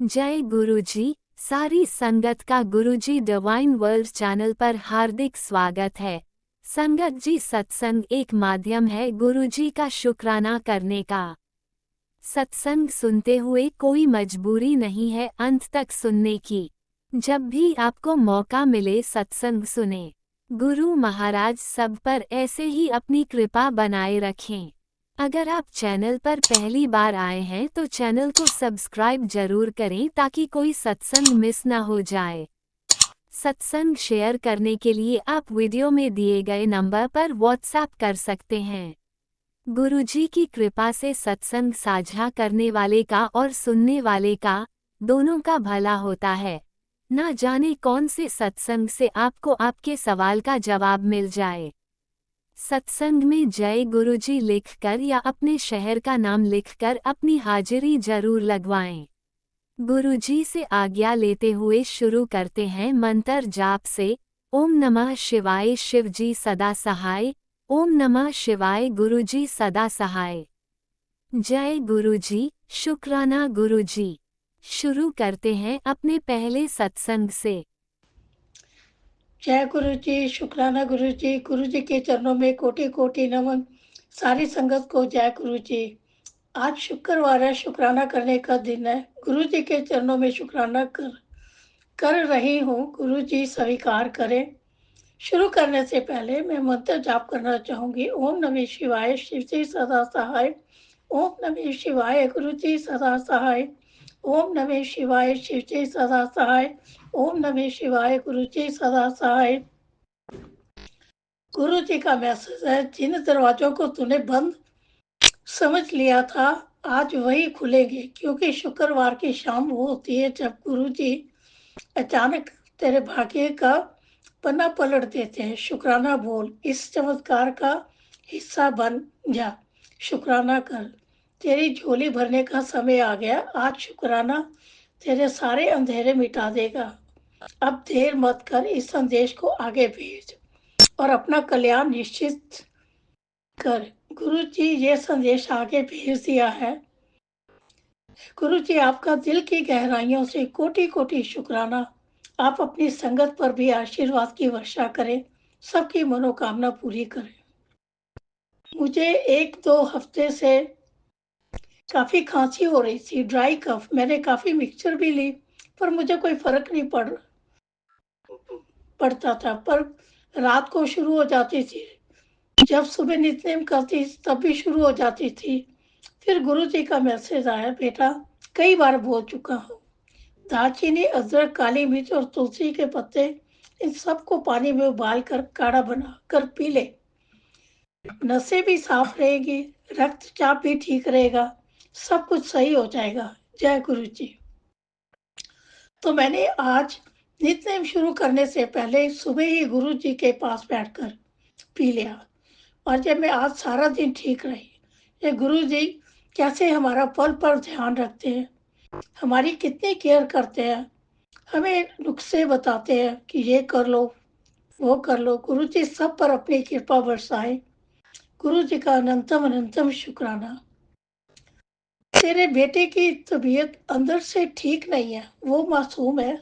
जय गुरुजी। सारी संगत का गुरुजी डिवाइन वर्ल्ड चैनल पर हार्दिक स्वागत है। संगत जी, सत्संग एक माध्यम है गुरुजी का शुक्राना करने का। सत्संग सुनते हुए कोई मजबूरी नहीं है अंत तक सुनने की। जब भी आपको मौका मिले सत्संग सुने। गुरु महाराज सब पर ऐसे ही अपनी कृपा बनाए रखें। अगर आप चैनल पर पहली बार आए हैं तो चैनल को सब्सक्राइब जरूर करें ताकि कोई सत्संग मिस ना हो जाए। सत्संग शेयर करने के लिए आप वीडियो में दिए गए नंबर पर व्हाट्सएप कर सकते हैं। गुरुजी की कृपा से सत्संग साझा करने वाले का और सुनने वाले का दोनों का भला होता है। ना जाने कौन से सत्संग से आपको आपके सवाल का जवाब मिल जाए। सत्संग में जय गुरुजी लिखकर या अपने शहर का नाम लिखकर अपनी हाजिरी जरूर लगवाएं। गुरुजी से आज्ञा लेते हुए शुरू करते हैं मंत्र जाप से। ओम नमः शिवाय शिवजी सदा सहाय। ओम नमः शिवाय गुरुजी सदा सहाय। जय गुरुजी, शुक्राना गुरुजी। शुरू करते हैं अपने पहले सत्संग से। जय गुरु जी, शुक्राना गुरु जी। गुरु जी के चरणों में कोटि कोटि नमन। सारी संगत को जय गुरु जी। आज शुक्रवार है, शुक्राना करने का दिन है। गुरु जी के चरणों में शुक्राना कर रही हूँ। गुरु जी स्वीकार करें। शुरू करने से पहले मैं मंत्र जाप करना चाहूंगी। ओम नमः शिवाय शिव जी सदा सहाय। ओम नमः शिवाय गुरु जी सदा सहाय। ओम नमः शिवाय शिव जी सदा सहाय। ओम नमः शिवाय गुरु जी सदा सहाय। गुरु जी का मैसेज है, जिन दरवाजों को तूने बंद समझ लिया था आज वही खुलेंगे, क्योंकि शुक्रवार की शाम वो होती है जब गुरु जी अचानक तेरे भाग्य का पन्ना पलट देते हैं। शुक्राना बोल, इस चमत्कार का हिस्सा बन जा। शुक्राना कर, तेरी झोली भरने का समय आ गया। आज शुक्राना तेरे सारे अंधेरे मिटा देगा। अब देर मत कर, इस संदेश को आगे भेज और अपना कल्याण निश्चित कर। गुरु जी ये संदेश आगे भेज दिया है। गुरु जी आपका दिल की गहराइयों से कोटि कोटि शुक्राना। आप अपनी संगत पर भी आशीर्वाद की वर्षा करें, सबकी मनोकामना पूरी करें। मुझे 1-2 हफ्ते से काफी खांसी हो रही थी, ड्राई कफ। मैंने काफी मिक्सचर भी ली पर मुझे कोई फर्क नहीं पड़ता था। पर रात को शुरू हो जाती थी, जब सुबह नित्य करती तब भी शुरू हो जाती थी। फिर गुरु जी का मैसेज आया, बेटा कई बार बोल चुका हूँ, दालचीनी अदरक काली मिर्च और तुलसी के पत्ते, इन सबको पानी में उबाल कर काढ़ा बना कर पी ले। नसें भी साफ रहेगी, रक्तचाप भी ठीक रहेगा, सब कुछ सही हो जाएगा। जय गुरु जी। तो मैंने आज नित्य शुरू करने से पहले सुबह ही गुरु जी के पास बैठकर पी लिया और जब मैं आज सारा दिन ठीक रही। ये गुरु जी कैसे हमारा पल पर ध्यान रखते हैं, हमारी कितनी केयर करते हैं, हमें नुस्खे बताते हैं कि ये कर लो वो कर लो। गुरु जी सब पर अपनी कृपा बरसाए। गुरु जी का अनंतम अनंतम शुक्राना। तेरे बेटे की तबीयत अंदर से ठीक नहीं है, वो मासूम है,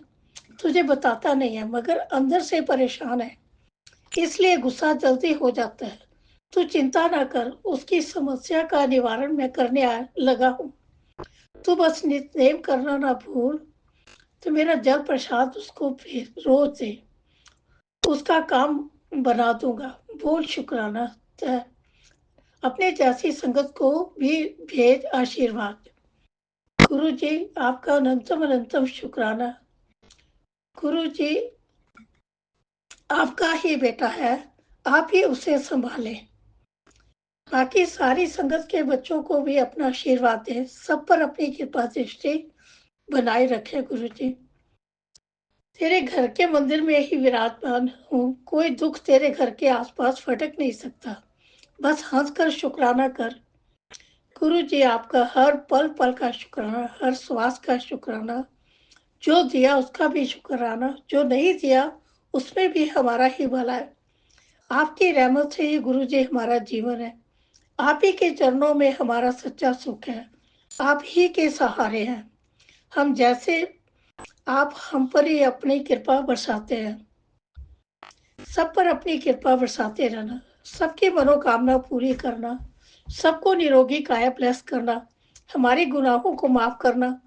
तुझे बताता नहीं है मगर अंदर से परेशान है, इसलिए गुस्सा जल्दी हो जाता है। तू चिंता ना कर, उसकी समस्या का निवारण मैं करने लगा हूँ। तू बस नित्य करना ना भूल। तो मेरा जल प्रसाद उसको रोज दे, उसका काम बना दूंगा। बोल शुक्राना। अपने जैसी संगत को भी भेज आशीर्वाद। गुरु जी आपका अनंतम अनंतम शुक्राना। गुरु जी आपका ही बेटा है, आप ही उसे संभालें। बाकी सारी संगत के बच्चों को भी अपना आशीर्वाद दें, सब पर अपनी कृपा दृष्टि बनाए रखे। गुरु जी तेरे घर के मंदिर में ही विराजमान हूँ, कोई दुख तेरे घर के आसपास फटक नहीं सकता। बस हंस कर शुक्राना कर। गुरु जी आपका हर पल पल का शुक्राना, हर श्वास का शुक्राना। जो दिया उसका भी शुक्राना, जो नहीं दिया उसमें भी हमारा ही भला है। आपकी रहमत से ही गुरु जी हमारा जीवन है। आप ही के चरणों में हमारा सच्चा सुख है, आप ही के सहारे हैं। हम जैसे आप हम पर ही अपनी कृपा बरसाते हैं। सब पर अपनी कृपा बरसाते रहना, सबकी मनोकामना पूरी करना, सबको निरोगी काया प्लस करना, हमारे गुनाहों को माफ करना,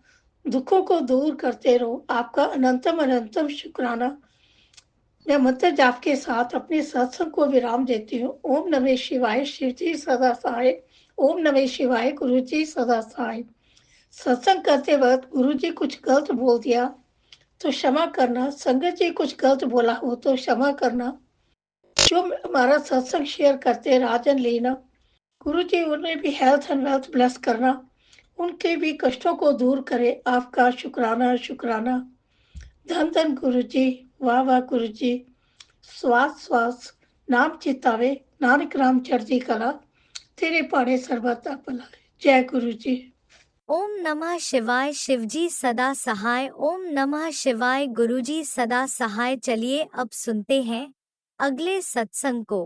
दुखों को दूर करते रहो। आपका अनंतम अनंतम शुक्राना। मैं मंत्र जाप के साथ अपने सत्संग को विराम देती हूँ। ओम नमः शिवाय, शिव जी सदा सहाय। ओम नमः शिवाय, गुरु जी सदा सहाय। सत्संग करते वक्त गुरु जी कुछ गलत बोल दिया तो क्षमा करना, संगत जी कुछ गलत बोला हो तो क्षमा करना। जो हमारा सत्संग शेयर करते राजन लेना, गुरु जी उन्हें भी हेल्थ एंड वेल्थ ब्लेस करना, उनके भी कष्टों को दूर करे। आपका शुक्राना शुक्राना। धन धन गुरु जी, वाह वाह गुरु जी। श्वास श्वास नाम चितावे, नानक राम चढ़ती कला, तेरे पाने सर्वदा भला। जय गुरु जी। ओम नमः शिवाय, शिवजी सदा सहाय। ओम नमः शिवाय, गुरुजी सदा सहाय। चलिए अब सुनते हैं अगले सत्संग को।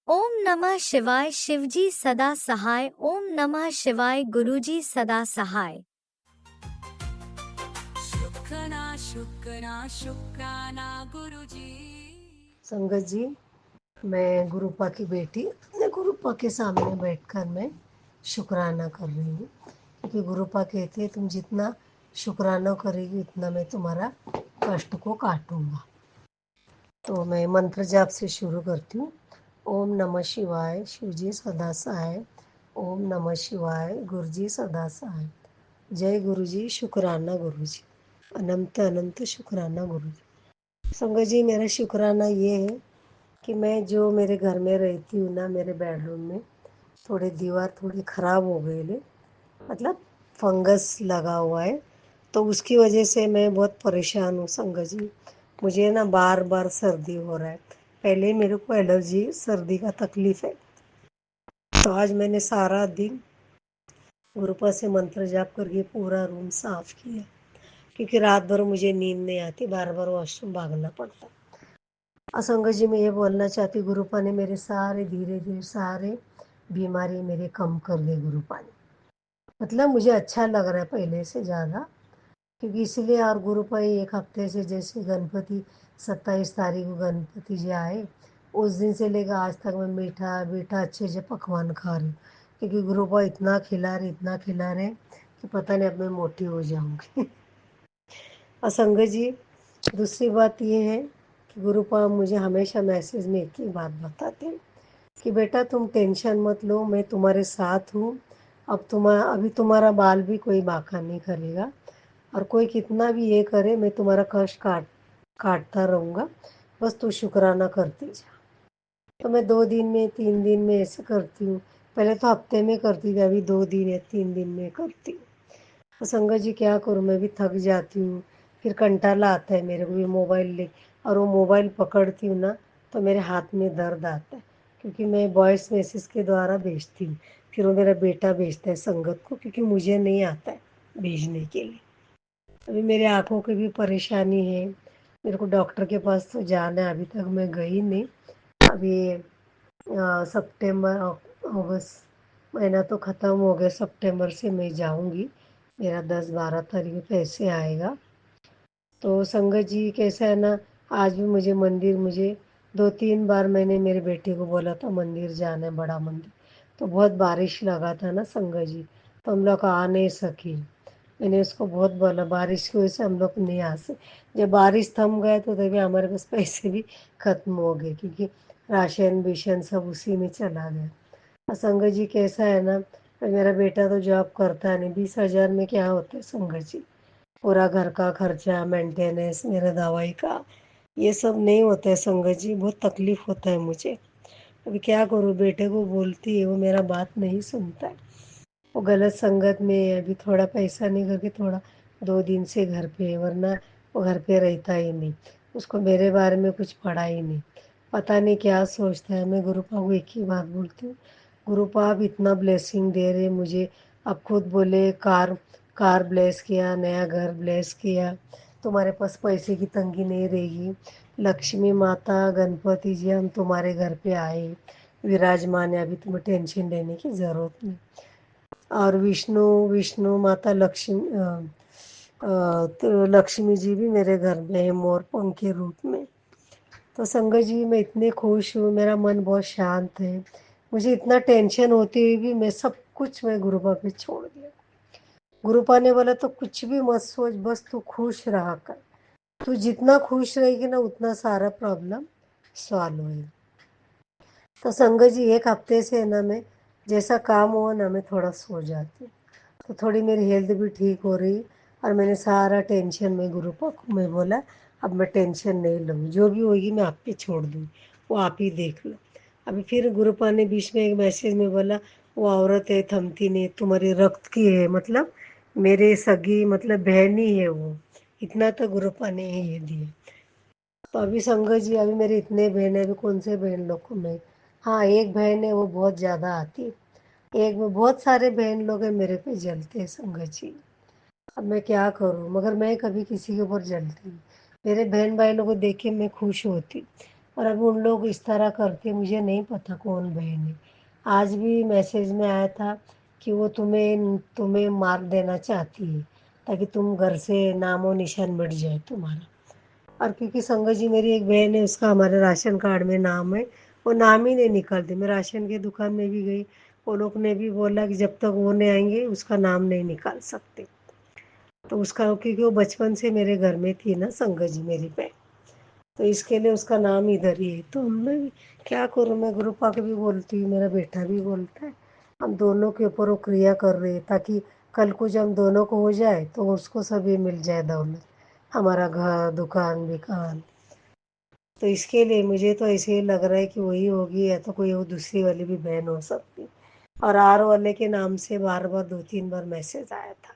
ओम नमः शिवाय, शिवजी सदा सहाय। ओम नमः शिवाय, गुरुजी सदा सहाय। शुक्राना शुक्राना शुक्राना गुरुजी। संगत जी, मैं गुरुपा की बेटी अपने गुरुपा के सामने बैठकर मैं शुक्राना कर रही हूँ, क्योंकि गुरुपा कहते हैं तुम जितना शुक्राना करेगी उतना मैं तुम्हारा कष्ट को काटूंगा। तो मैं मंत्र जाप से शुरू करती हूँ। ओम नमः शिवाय, शिवजी सदा सहाय। ओम नमः शिवाय, गुरुजी सदा सहाय। जय गुरुजी, शुक्राना गुरुजी, अनंत अनंत शुक्राना गुरुजी। संगत जी, मेरा शुक्राना ये है कि मैं जो मेरे घर में रहती हूँ ना, मेरे बेडरूम में थोड़े दीवार थोड़ी ख़राब हो गई ले, मतलब फंगस लगा हुआ है, तो उसकी वजह से मैं बहुत परेशान हूँ संगत जी। मुझे ना बार बार सर्दी हो रहा है। पहले मेरे को एलर्जी सर्दी का तकलीफ़ है। तो आज मैंने सारा दिन गुरुपा से मंत्र जाप करके पूरा रूम साफ़ किया, क्योंकि रात भर मुझे नींद नहीं आती, बार बार वॉशरूम भागना पड़ता। असंग जी, मैं ये बोलना चाहती हूँ, गुरुपा ने मेरे सारे धीरे धीरे सारे बीमारी मेरे कम कर दी गुरुपा ने। मतलब मुझे अच्छा लग रहा है पहले से ज़्यादा, क्योंकि इसीलिए। और गुरुपा ही एक हफ्ते से, जैसे गणपति 27 तारीख को गणपति जी आए, उस दिन से लेकर आज तक मैं मीठा मीठा अच्छे से पकवान खा रही हूँ, क्योंकि गुरुपा इतना खिला रहे कि पता नहीं अब मैं मोटी हो जाऊँगी। और संगत जी, दूसरी बात ये है कि गुरुपा मुझे हमेशा मैसेज में एक ही बात बताते हैं कि बेटा तुम टेंशन मत लो, मैं तुम्हारे साथ हूँ। अभी तुम्हारा बाल भी कोई बाका नहीं करेगा, और कोई कितना भी ये करे मैं तुम्हारा कष्ट काटता रहूँगा, बस तू शुक्राना करती जा। तो मैं 2 दिन में 3 दिन में ऐसे करती हूँ। पहले तो हफ्ते में करती थी, अभी 2 दिन या 3 दिन में करती हूँ। तो संगत जी, क्या करूँ, मैं भी थक जाती हूँ। फिर कंटाला आता है मेरे को भी मोबाइल ले, और वो मोबाइल पकड़ती हूँ ना तो मेरे हाथ में दर्द आता है, क्योंकि मैं वॉइस मैसेज के द्वारा भेजती हूँ। फिर वो मेरा बेटा भेजता है संगत को, क्योंकि मुझे नहीं आता है भेजने के लिए। अभी मेरे आँखों की भी परेशानी है, मेरे को डॉक्टर के पास तो जाना है, अभी तक मैं गई नहीं। अभी सितंबर अगस्त महीना तो ख़त्म हो गया, सितंबर से मैं जाऊंगी। मेरा 10-12 तारीख में पैसे आएगा। तो संगत जी, कैसा है ना, आज भी मुझे 2-3 बार मैंने मेरे बेटे को बोला था मंदिर जाना है, बड़ा मंदिर। तो बहुत बारिश लगा था ना संगत जी, तो हम लोग आ नहीं सके। मैंने उसको बहुत बोला, बारिश की वजह से हम लोग नहीं आ सके। जब बारिश थम गया तो तभी हमारे पास पैसे भी ख़त्म हो गए, क्योंकि राशन विशन सब उसी में चला गया। और संगत जी, कैसा है ना, मेरा बेटा तो जॉब करता नहीं, 20,000 में क्या होता है संगत जी। पूरा घर का खर्चा, मेंटेनेंस, मेरा दवाई का, ये सब नहीं होता है संगत जी, बहुत तकलीफ़ होता है मुझे। अभी क्या करूँ, बेटे को बोलती है, वो मेरा बात नहीं सुनता है। वो गलत संगत में है। अभी थोड़ा पैसा नहीं करके थोड़ा 2 दिन से घर पे है, वरना वो घर पे रहता ही नहीं। उसको मेरे बारे में कुछ पड़ा ही नहीं, पता नहीं क्या सोचता है। मैं गुरुपा को एक ही बात बोलती हूँ, गुरुपा आप इतना ब्लेसिंग दे रहे मुझे, आप खुद बोले कार कार ब्लेस किया, नया घर ब्लेस किया, तुम्हारे पास पैसे की तंगी नहीं रहेगी। लक्ष्मी माता गणपति जी हम तुम्हारे घर पे आए विराजमान है, अभी तुम्हें टेंशन लेने की ज़रूरत नहीं। और विष्णु विष्णु माता तो लक्ष्मी जी भी मेरे घर में है मोर पंख के रूप में। तो संगत जी मैं इतनी खुश हूँ, मेरा मन बहुत शांत है। मुझे इतना टेंशन होती हुई भी मैं सब कुछ मैं गुरुपा पे छोड़ दिया। गुरुपा ने बोला तो कुछ भी मत सोच, बस तू खुश रहा कर। तू जितना खुश रहेगी ना उतना सारा प्रॉब्लम सॉल्व होएगा। तो संगत जी एक हफ्ते से है ना मैं जैसा काम हुआ ना मैं थोड़ा सो जाती हूँ, तो थोड़ी मेरी हेल्थ भी ठीक हो रही। और मैंने सारा टेंशन में गुरुपा को मैं बोला अब मैं टेंशन नहीं लूँगी, जो भी होगी मैं आप पे छोड़ दूँगी, वो आप ही देख लो। अभी फिर गुरुपा ने बीच में एक मैसेज में बोला वो औरत है थमती नहीं, तुम्हारे रक्त की है, मतलब मेरे सगी मतलब बहन ही है वो। इतना तो गुरुपा ने ये दिया। तो अभी संगत जी अभी मेरे इतने बहन है, अभी कौन से बहन लोग को मैं, हाँ एक बहन है वो बहुत ज़्यादा आती है, एक में बहुत सारे बहन लोग हैं मेरे पे जलते हैं संगत जी। अब मैं क्या करूं, मगर मैं कभी किसी के ऊपर जलती नहीं। मेरे बहन भाई लोगों को देख के मैं खुश होती, और अब उन लोग इस तरह करते मुझे नहीं पता कौन बहन है। आज भी मैसेज में आया था कि वो तुम्हें तुम्हें मार देना चाहती है ताकि तुम घर से नामो निशान मिट जाए तुम्हारा। और क्योंकि संगत जी मेरी एक बहन है उसका हमारे राशन कार्ड में नाम है, वो नाम ही नहीं निकालती। मैं राशन की दुकान में भी गई, वो लोग ने भी बोला कि जब तक वो नहीं आएंगे उसका नाम नहीं निकाल सकते। तो उसका क्योंकि वो बचपन से मेरे घर में थी ना संगत जी मेरी बहन, तो इसके लिए उसका नाम इधर ही है। तो मैं क्या करूँ, मैं गुरुपा को भी बोलती हूँ, मेरा बेटा भी बोलता है, हम दोनों के ऊपर वो क्रिया कर रहे हैं ताकि कल को जब हम दोनों को हो जाए तो उसको सभी मिल जाए दौलत, हमारा घर दुकान विकान। तो इसके लिए मुझे तो ऐसे ही लग रहा है कि वही होगी या तो कोई वो दूसरी वाली भी बहन हो सकती। और आर वाले के नाम से बार बार 2-3 बार मैसेज आया था।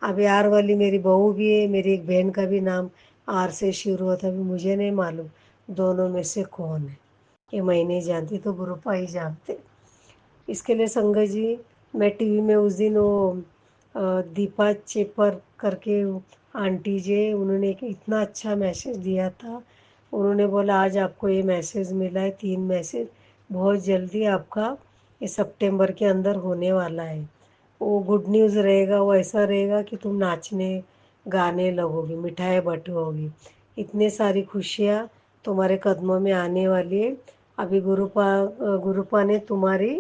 अब आर वाली मेरी बहू भी है, मेरी एक बहन का भी नाम आर से शुरू होता है, अभी मुझे नहीं मालूम दोनों में से कौन है। ये मैं नहीं जानती, तो गुरुपा ही जानते। इसके लिए संगत जी मैं टीवी में उस दिन वो दीपा चेपर करके आंटी जी उन्होंने एक इतना अच्छा मैसेज दिया था। उन्होंने बोला आज आपको ये मैसेज मिला है, 3 मैसेज बहुत जल्दी आपका ये सितंबर के अंदर होने वाला है। वो गुड न्यूज़ रहेगा, वो ऐसा रहेगा कि तुम नाचने गाने लगोगी, मिठाई बटोगी, इतनी सारी खुशियाँ तुम्हारे कदमों में आने वाली है। अभी गुरुपा ने तुम्हारी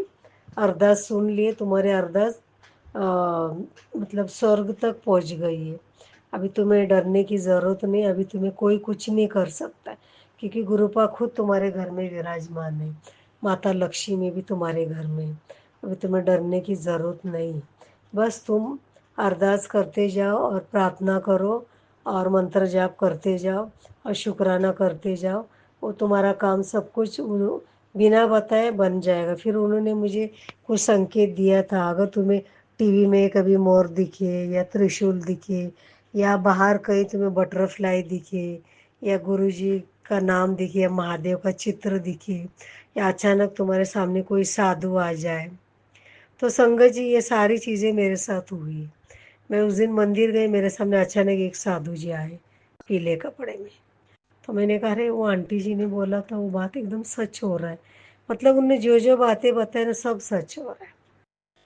अरदास सुन लिए, तुम्हारे अरदास मतलब स्वर्ग तक पहुंच गई है। अभी तुम्हें डरने की ज़रूरत नहीं, अभी तुम्हें कोई कुछ नहीं कर सकता, क्योंकि गुरुपा खुद तुम्हारे घर में विराजमान है, माता लक्ष्मी भी तुम्हारे घर में। अभी तुम्हें डरने की ज़रूरत नहीं, बस तुम अरदास करते जाओ और प्रार्थना करो और मंत्र जाप करते जाओ और शुक्राना करते जाओ। वो तुम्हारा काम सब कुछ बिना बताए बन जाएगा। फिर उन्होंने मुझे कुछ संकेत दिया था, अगर तुम्हें टीवी में कभी मोर दिखे या त्रिशूल दिखे या बाहर कहीं तुम्हें बटरफ्लाई दिखे या गुरुजी का नाम दिखे या महादेव का चित्र दिखे या अचानक तुम्हारे सामने कोई साधु आ जाए, तो संगत जी ये सारी चीज़ें मेरे साथ हुई। मैं उस दिन मंदिर गई, मेरे सामने अचानक एक साधु जी आए पीले कपड़े में। तो मैंने कहा अरे वो आंटी जी ने बोला था वो बात एकदम सच हो रहा है, मतलब उनने जो जो बातें बताई ना सब सच हो रहा है।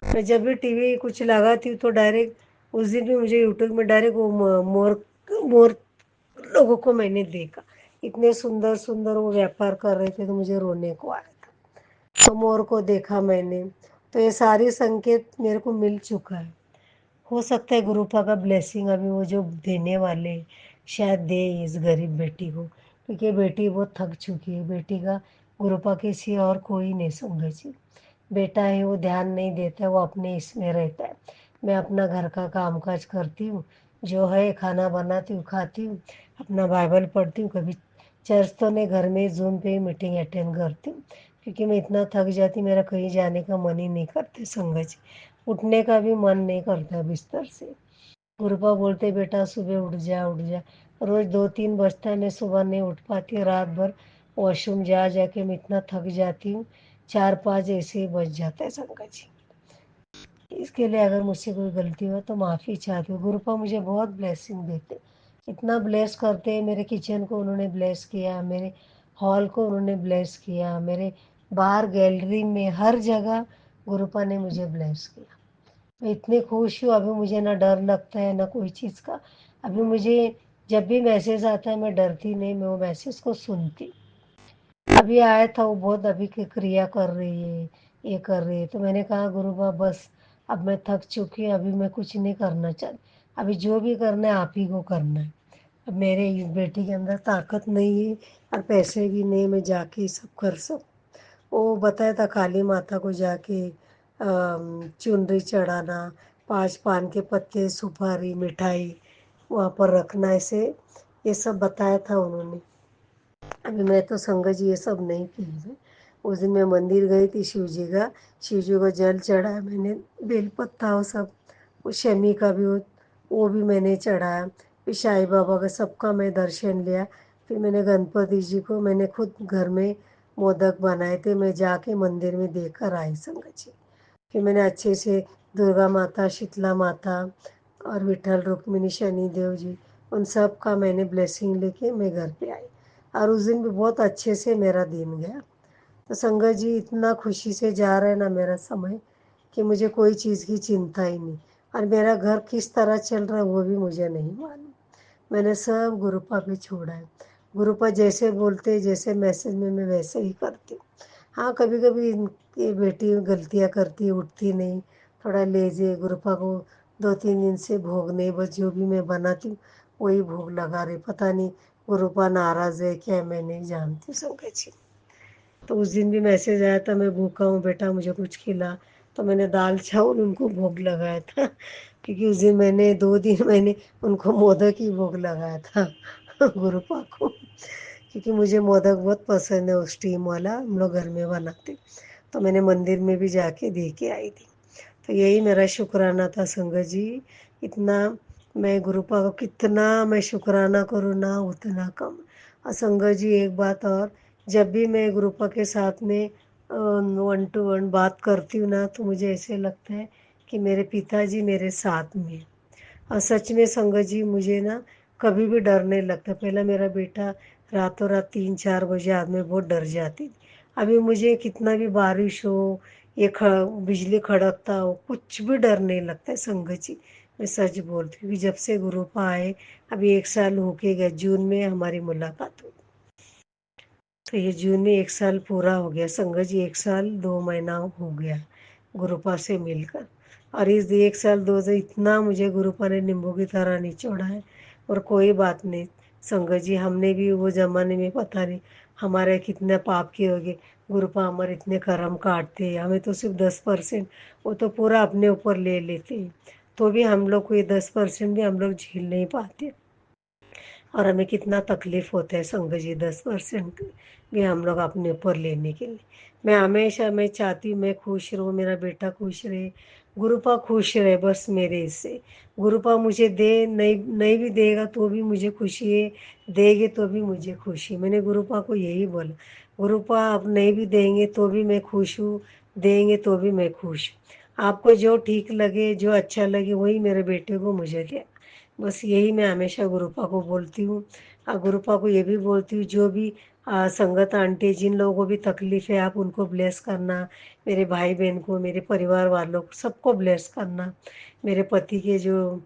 मैं जब भी टीवी कुछ लगाती हूँ तो डायरेक्ट उस दिन भी मुझे यूट्यूब में डायरेक्ट वो मोर मोर लोगों को मैंने देखा, इतने सुंदर सुंदर वो व्यापार कर रहे थे तो मुझे रोने को आया था। तो मोर को देखा मैंने, तो ये सारी संकेत मेरे को मिल चुका है। हो सकता है गुरुपा का ब्लेसिंग अभी वो जो देने वाले शायद दे इस गरीब बेटी को, क्योंकि ये बेटी बहुत थक चुकी है। बेटी का गुरुपा के सिवा और कोई नहीं संगत जी। बेटा है वो ध्यान नहीं देता है, वो अपने इसमें रहता है। मैं अपना घर का काम काज करती हूँ, जो है खाना बनाती हूँ खाती हूँ, अपना बाइबल पढ़ती हूँ, कभी चर्च तो नहीं, घर में जूम पे ही मीटिंग अटेंड करती हूँ, क्योंकि मैं इतना थक जाती मेरा कहीं जाने का मन ही नहीं करते संगत जी। उठने का भी मन नहीं करता बिस्तर से। गुरुपा बोलते बेटा सुबह उठ जा उठ जा, रोज 2-3 बजता है, मैं सुबह नहीं उठ पाती, रात भर वॉशरूम जा जाके मैं इतना थक जाती हूँ, 4-5 ऐसे ही बज जाता है संगत जी। इसके लिए अगर मुझसे कोई गलती हो तो माफ़ी चाहती हूँ। गुरुपा मुझे बहुत ब्लेसिंग देते, इतना ब्लेस करते हैं। मेरे किचन को उन्होंने ब्लेस किया, मेरे हॉल को उन्होंने ब्लेस किया, मेरे बाहर गैलरी में हर जगह गुरुपा ने मुझे ब्लेस किया। मैं इतनी खुश हूँ, अभी मुझे ना डर लगता है ना कोई चीज़ का। अभी मुझे जब भी मैसेज आता है मैं डरती नहीं, मैं वो मैसेज को सुनती। अभी आया था वो बहुत अभी की क्रिया कर रही है, ये कर रही है, तो मैंने कहा गुरु बाबा बस अब मैं थक चुकी हूँ, अभी मैं कुछ नहीं करना चाहती, अभी जो भी करना है आप ही को करना है। अब मेरे इस बेटी के अंदर ताकत नहीं है और पैसे भी नहीं, मैं जाके ये सब कर सकूँ। वो बताया था काली माता को जाके चुनरी चढ़ाना, 5 पान के पत्ते, सुपारी, मिठाई वहाँ पर रखना, ऐसे ये सब बताया था उन्होंने। अभी मैं तो संगत जी ये सब नहीं की है। उस दिन मैं मंदिर गई थी शिव जी को जल चढ़ाया मैंने, बेलपत्ता वो सब, वो शमी का भी वो भी मैंने चढ़ाया। फिर साईं बाबा का सबका मैं दर्शन लिया। फिर मैंने गणपति जी को मैंने खुद घर में मोदक बनाए थे, मैं जाके मंदिर में देकर आई संगत जी। फिर मैंने अच्छे से दुर्गा माता, शीतला माता और विठल रुक्मिणी शनिदेव जी, उन सब का मैंने ब्लेसिंग लेके मैं घर पे आई। और उस दिन भी बहुत अच्छे से मेरा दिन गया। तो संगत जी इतना खुशी से जा रहा है ना मेरा समय, कि मुझे कोई चीज़ की चिंता ही नहीं। और मेरा घर किस तरह चल रहा है वो भी मुझे नहीं मालूम। मैंने सब गुरुपा पे छोड़ा है। गुरुपा जैसे बोलते, जैसे मैसेज में मैं वैसे ही करती हूँ। हाँ, कभी कभी ये बेटी गलतियाँ करती है, उठती नहीं, थोड़ा लेजी। गुरुपा को 2-3 दिन से भोग नहीं, बस जो भी मैं बनाती हूँ वही भोग लगा रही। पता नहीं गुरुपा नाराज़ है क्या, मैं नहीं जानती संगत जी। तो उस दिन भी मैसेज आया था मैं भूखा हूँ बेटा मुझे कुछ खिला, तो मैंने दाल चावल उनको भोग लगाया था। क्योंकि उस दिन मैंने 2 दिन मैंने उनको मोदक ही भोग लगाया था गुरुपा को, क्योंकि मुझे मोदक बहुत पसंद है, वो स्टीम वाला हम लोग घर में बनाते। तो मैंने मंदिर में भी जाके दे के आई थी। तो यही मेरा शुक्राना था संगत जी। इतना मैं गुरुपा को कितना मैं शुक्राना करूँ ना उतना कम। और संगत जी एक बात और, जब भी मैं गुरुपा के साथ में 1 to 1 बात करती हूँ ना, तो मुझे ऐसे लगता है कि मेरे पिताजी मेरे साथ में हैं। और सच में संगत जी मुझे ना कभी भी डर नहीं लगता। पहला मेरा बेटा रातों रात 3-4 बजे आज मैं बहुत डर जाती थी। अभी मुझे कितना भी बारिश हो, ये बिजली खड़कता हो, कुछ भी डर नहीं लगता है संगत जी। मैं सच बोलती हूँ कि जब से गुरुपा आए, अभी 1 साल होके गया, जून में हमारी मुलाकात हुई। तो ये जून में 1 साल पूरा हो गया संगत जी, 1 साल 2 महीना हो गया गुरुपा से मिलकर। और इस 1 साल 2 से इतना मुझे गुरुपा ने नींबू की तरह निचोड़ा है। और कोई बात नहीं संगत जी, हमने भी वो ज़माने में पता नहीं हमारे कितने पाप किए होंगे, गुरुपा हमारे इतने कर्म काटते हैं, हमें तो सिर्फ 10%, वो तो पूरा अपने ऊपर ले लेते हैं। तो भी हम लोग को ये 10% भी हम लोग झेल नहीं पाते। और हमें कितना तकलीफ़ होता है संगत जी, 10% भी हम लोग अपने ऊपर लेने के लिए। मैं हमेशा मैं चाहती हूँ मैं खुश रहूँ, मेरा बेटा खुश रहे, गुरुपा खुश रहे, बस मेरे इससे। गुरुपा मुझे दे, नहीं नहीं भी देगा तो भी मुझे खुशी है, देंगे तो भी मुझे खुशी। मैंने गुरुपा को यही बोला, गुरुपा आप नहीं भी देंगे तो भी मैं खुश हूँ, देंगे तो भी मैं खुश हूँ। आपको जो ठीक लगे, जो अच्छा लगे वही मेरे बेटे को मुझे दे। बस यही मैं हमेशा गुरुपा को बोलती हूँ। गुरुपा को ये भी बोलती हूँ, जो भी संगत आंटी जिन लोगों को भी तकलीफ़ है आप उनको ब्लेस करना, मेरे भाई बहन को, मेरे परिवार वालों को सबको ब्लेस करना। मेरे पति के जो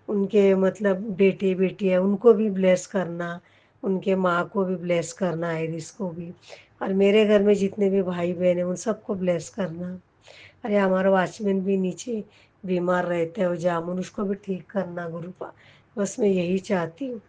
उनके मतलब बेटे बेटी है उनको भी ब्लेस करना, उनके माँ को भी ब्लेस करना, आयरिस को भी, और मेरे घर में जितने भी भाई बहन हैं उन सबको ब्लेस करना। अरे हमारा वॉचमैन भी नीचे बीमार रहता है, वो जामुन, उसको भी ठीक करना गुरुपा। बस मैं यही चाहती हूँ।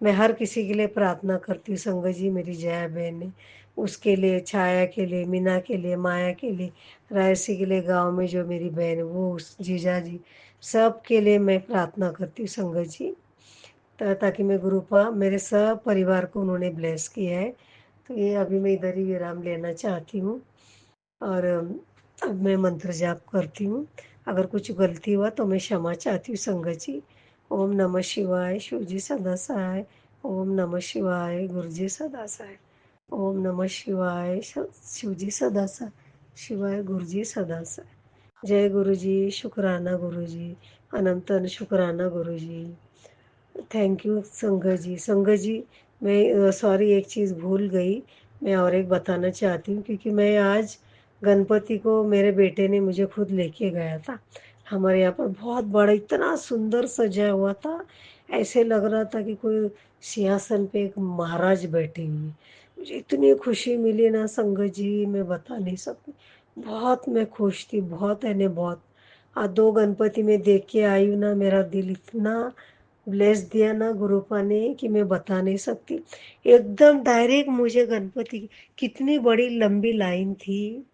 मैं हर किसी के लिए प्रार्थना करती हूँ संगत जी, मेरी जया बहन है उसके लिए, छाया के लिए, मीना के लिए, माया के लिए, रायसी के लिए, गांव में जो मेरी बहन है वो, उस जीजा जी, सब के लिए मैं प्रार्थना करती हूँ संगत जी। ताकि मैं गुरुपा मेरे सब परिवार को उन्होंने ब्लेस किया है। तो ये अभी मैं इधर ही विराम लेना चाहती हूँ। और अब मैं मंत्र जाप करती हूँ। अगर कुछ गलती हुआ तो मैं क्षमा चाहती हूँ संगत जी। ओम नमः शिवाय, शिव जी सदा सहाय। ओम नमः शिवाय, गुरु जी सदा सहाय। ओम नमः शिवाय, शिव जी सदा सहाय। शिवाय गुरु जी सदा सहाय। जय गुरु जी, शुक्राना गुरु जी, अनंत शुक्राना गुरु जी। थैंक यू संगत जी। संगत जी मैं सॉरी एक चीज़ भूल गई, मैं और एक बताना चाहती हूँ, क्योंकि मैं आज गणपति को मेरे बेटे ने मुझे खुद लेके गया था। हमारे यहाँ पर बहुत बड़ा इतना सुंदर सजा हुआ था, ऐसे लग रहा था कि कोई सिंहासन पे एक महाराज बैठे हुए हैं। मुझे इतनी खुशी मिली ना संगत जी, मैं बता नहीं सकती। बहुत मैं खुश थी, बहुत है ने बहुत। आज 2 गणपति मैं देख के आई हूँ ना, मेरा दिल इतना ब्लेस दिया ना गुरुपा ने कि मैं बता नहीं सकती। एकदम डायरेक्ट मुझे गणपति की कितनी बड़ी लंबी लाइन थी,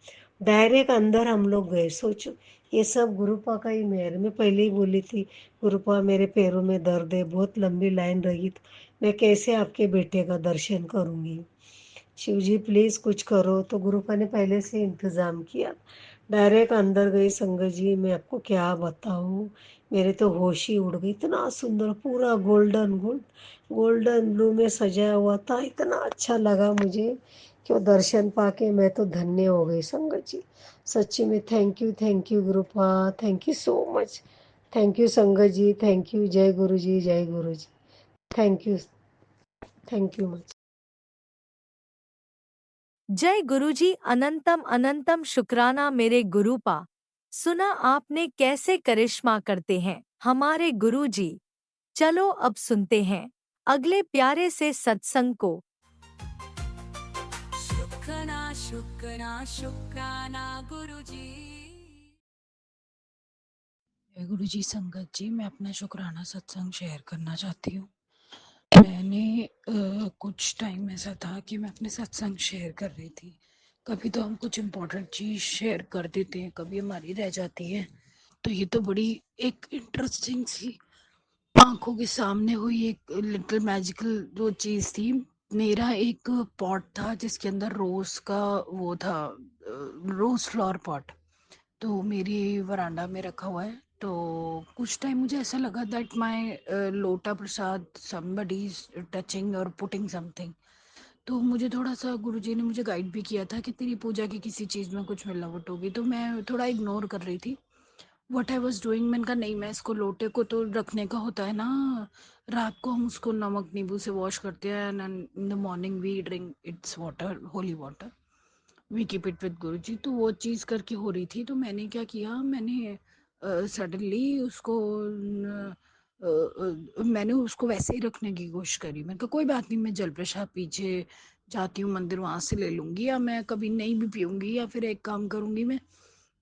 डायरेक्ट अंदर हम लोग गए। सोचो, ये सब गुरुपा का ही मेहर। मैं पहले ही बोली थी, गुरुपा मेरे पैरों में दर्द है, बहुत लंबी लाइन रही तो मैं कैसे आपके बेटे का दर्शन करूँगी। शिव जी प्लीज़ कुछ करो। तो गुरुपा ने पहले से इंतज़ाम किया। डायरेक्ट अंदर गई संगत जी, मैं आपको क्या बताऊँ, मेरे तो होश ही उड़ गई। इतना सुंदर पूरा गोल्डन ब्लू में सजाया हुआ था, इतना अच्छा लगा मुझे कि वो दर्शन पाके मैं तो धन्य हो गई संगत जी। सच्ची में thank you गुरुपा, thank you so much. Thank you संगत जी, थैंक यू। जय गुरु जी, जय गुरु जी। Thank you much. जय गुरुजी, अनंतम अनंतम शुक्राना मेरे गुरुपा। सुना आपने कैसे करिश्मा करते हैं हमारे गुरुजी। चलो अब सुनते हैं अगले प्यारे से सत्संग को। शुक्राना शुक्राना शुक्राना गुरुजी। जय गुरु जी। संगत जी, मैं अपना शुक्राना सत्संग शेयर करना चाहती हूँ। मैंने कुछ टाइम ऐसा था कि मैं अपने सत्संग शेयर कर रही थी। कभी तो हम कुछ इम्पोर्टेंट चीज़ शेयर कर देते हैं, कभी हमारी रह जाती है। तो ये तो बड़ी एक इंटरेस्टिंग सी आंखों के सामने हुई एक लिटिल मैजिकल जो चीज़ थी। मेरा एक पॉट था जिसके अंदर रोज़ का वो था, रोज़ फ्लावर पॉट। तो मेरी वरांडा में रखा हुआ है। तो कुछ टाइम मुझे ऐसा लगा दैट माय लोटा प्रसाद समबडी इज टचिंग और पुटिंग समथिंग। तो मुझे थोड़ा सा गुरुजी ने मुझे गाइड भी किया था कि तेरी पूजा की किसी चीज़ में कुछ मिलावट होगी। तो मैं थोड़ा इग्नोर कर रही थी व्हाट आई वाज डूइंग। मैंने कहा नहीं, मैं इसको लोटे को तो रखने का होता है ना, रात को हम उसको नमक नींबू से वॉश करते हैं and in the morning we drink its water, holy water, we keep it with Guru ji. तो वो चीज़ करके हो रही थी। तो मैंने क्या किया, मैंने सडनली उसको मैंने उसको वैसे ही रखने की कोशिश करी। मैंने कहा कोई बात नहीं, मैं जल प्रसाद पीछे जाती हूँ मंदिर, वहाँ से ले लूँगी, या मैं कभी नहीं भी पीऊँगी, या फिर एक काम करूँगी मैं,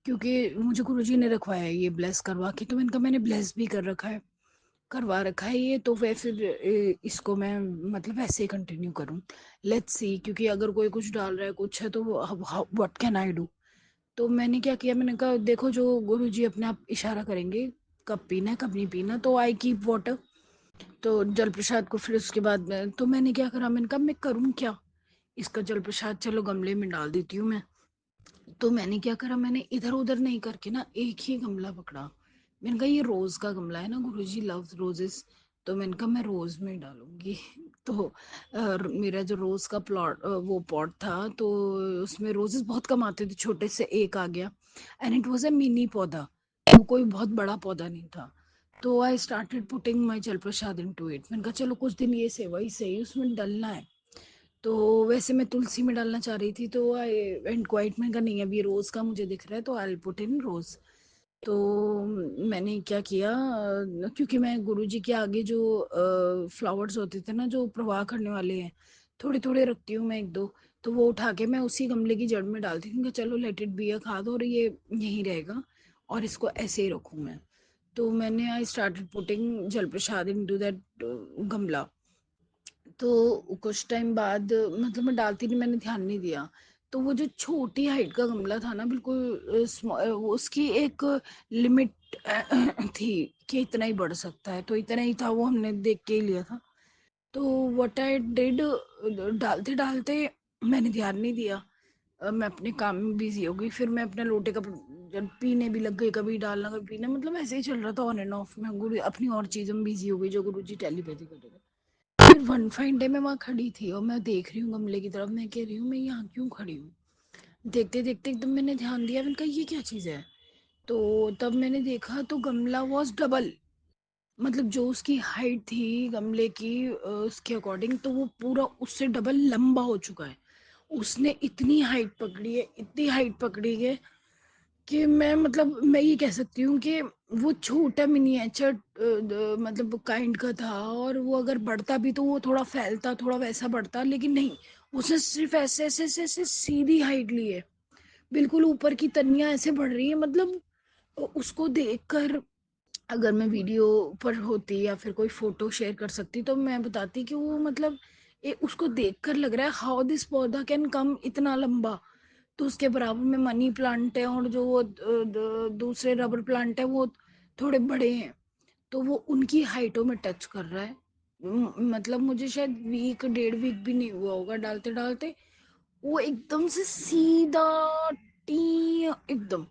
क्योंकि मुझे गुरु जी ने रखवाया है ये ब्लेस करवा के। तो मैंने कहा मैंने ब्लेस भी कर रखा है, करवा रखा है ये, तो वह फिर इसको मैं मतलब ऐसे ही कंटिन्यू करूँ। लेट्स सी, क्योंकि अगर कोई कुछ डाल रहा है कुछ है तो व्हाट कैन आई डू। तो मैंने क्या किया, मैंने कहा देखो जो गुरुजी अपने आप इशारा करेंगे कब पीना है कब नहीं पीना, तो आई कीप वाटर। तो जल प्रसाद को फिर उसके बाद तो मैंने क्या करा, मैंने कहा मैं करूँ क्या, इसका जल प्रसाद चलो गमले में डाल देती हूँ मैं। तो मैंने क्या करा, मैंने इधर उधर नहीं करके ना एक ही गमला पकड़ा। मैंने कहा ये रोज का गमला है ना, गुरुजी लव रोजेस, तो मैंने कहा मैं रोज में डालूंगी। तो मेरा जो रोज का प्लॉट वो पॉट था, तो उसमें रोजेस बहुत कम आते थे, छोटे से एक आ गया and it was a mini पौधा, वो कोई बहुत बड़ा पौधा नहीं था। तो आई स्टार्टेड पुटिंग माई जल प्रसाद इन टू इट। मैंने कहा चलो कुछ दिन ये सेवा ही सही उसमें डलना है। तो वैसे मैं तुलसी में डालना चाह रही थी, तो आई वेंट क्वाइट। मैंने कहा नहीं, अभी रोज का मुझे दिख रहा है तो आई पुट इन रोज। तो मैंने क्या किया, क्योंकि मैं गुरुजी के आगे जो फ्लावर्स होते थे ना जो प्रवाह करने वाले हैं, थोड़े थोड़े रखती हूँ मैं एक दो, तो वो उठा के मैं उसी गमले की जड़ में डालती थी कि चलो लेट इट बी अ खाद, और ये यहीं रहेगा और इसको ऐसे ही रखूँ मैं। तो मैंने आई स्टार्टेड पुटिंग जल प्रसाद इन टू दैट गमला। तो कुछ टाइम बाद मतलब मैं डालती नहीं, मैंने ध्यान नहीं दिया। तो वो जो छोटी हाइट का गमला था ना बिल्कुल वो उसकी एक लिमिट थी कि इतना ही बढ़ सकता है, तो इतना ही था, वो हमने देख के ही लिया था। तो व्हाट आई डिड, डालते डालते मैंने ध्यान नहीं दिया। मैं अपने काम में बिजी हो गई, फिर मैं अपने लोटे का जब पीने भी लग गई, कभी डालना कभी पीना, मतलब ऐसे ही चल रहा था ऑन एंड ऑफ। मैं गुरु अपनी और चीज़ों में बिजी हो गई जो गुरु जी टेलीपैथी कर रहे थे। फिर वन फाइन डे मैं वहाँ खड़ी थी और मैं देख रही हूँ गमले की तरफ, मैं कह रही हूँ मैं यहाँ क्यों खड़ी हूँ। देखते देखते एकदम मैंने ध्यान दिया, मैंने कहा ये क्या चीज़ है। तो तब मैंने देखा तो गमला वॉज डबल, मतलब जो उसकी हाइट थी गमले की उसके अकॉर्डिंग, तो वो पूरा उससे डबल लंबा हो चुका है। उसने इतनी हाइट पकड़ी है, इतनी हाइट पकड़ी है कि मैं मतलब मैं ये कह सकती हूँ कि वो छोटा मिनिएचर मतलब काइंड का था, और वो अगर बढ़ता भी तो वो थोड़ा फैलता, थोड़ा वैसा बढ़ता, लेकिन नहीं, उसने सिर्फ ऐसे ऐसे ऐसे ऐसे सीधी हाइट ली है, बिल्कुल ऊपर की तनियां ऐसे बढ़ रही है। मतलब उसको देखकर अगर मैं वीडियो पर होती या फिर कोई फोटो शेयर कर सकती तो मैं बताती कि वो मतलब उसको देखकर लग रहा है हाउ दिस पौधा कैन कम इतना लंबा। तो उसके बराबर में मनी प्लांट है, और जो वो दूसरे रबर प्लांट है वो थोड़े बड़े हैं, तो वो उनकी हाइटों में टच कर रहा है। मतलब मुझे शायद वीक 1.5 वीक भी नहीं हुआ होगा डालते डालते, वो एकदम से सीधा टी एकदम,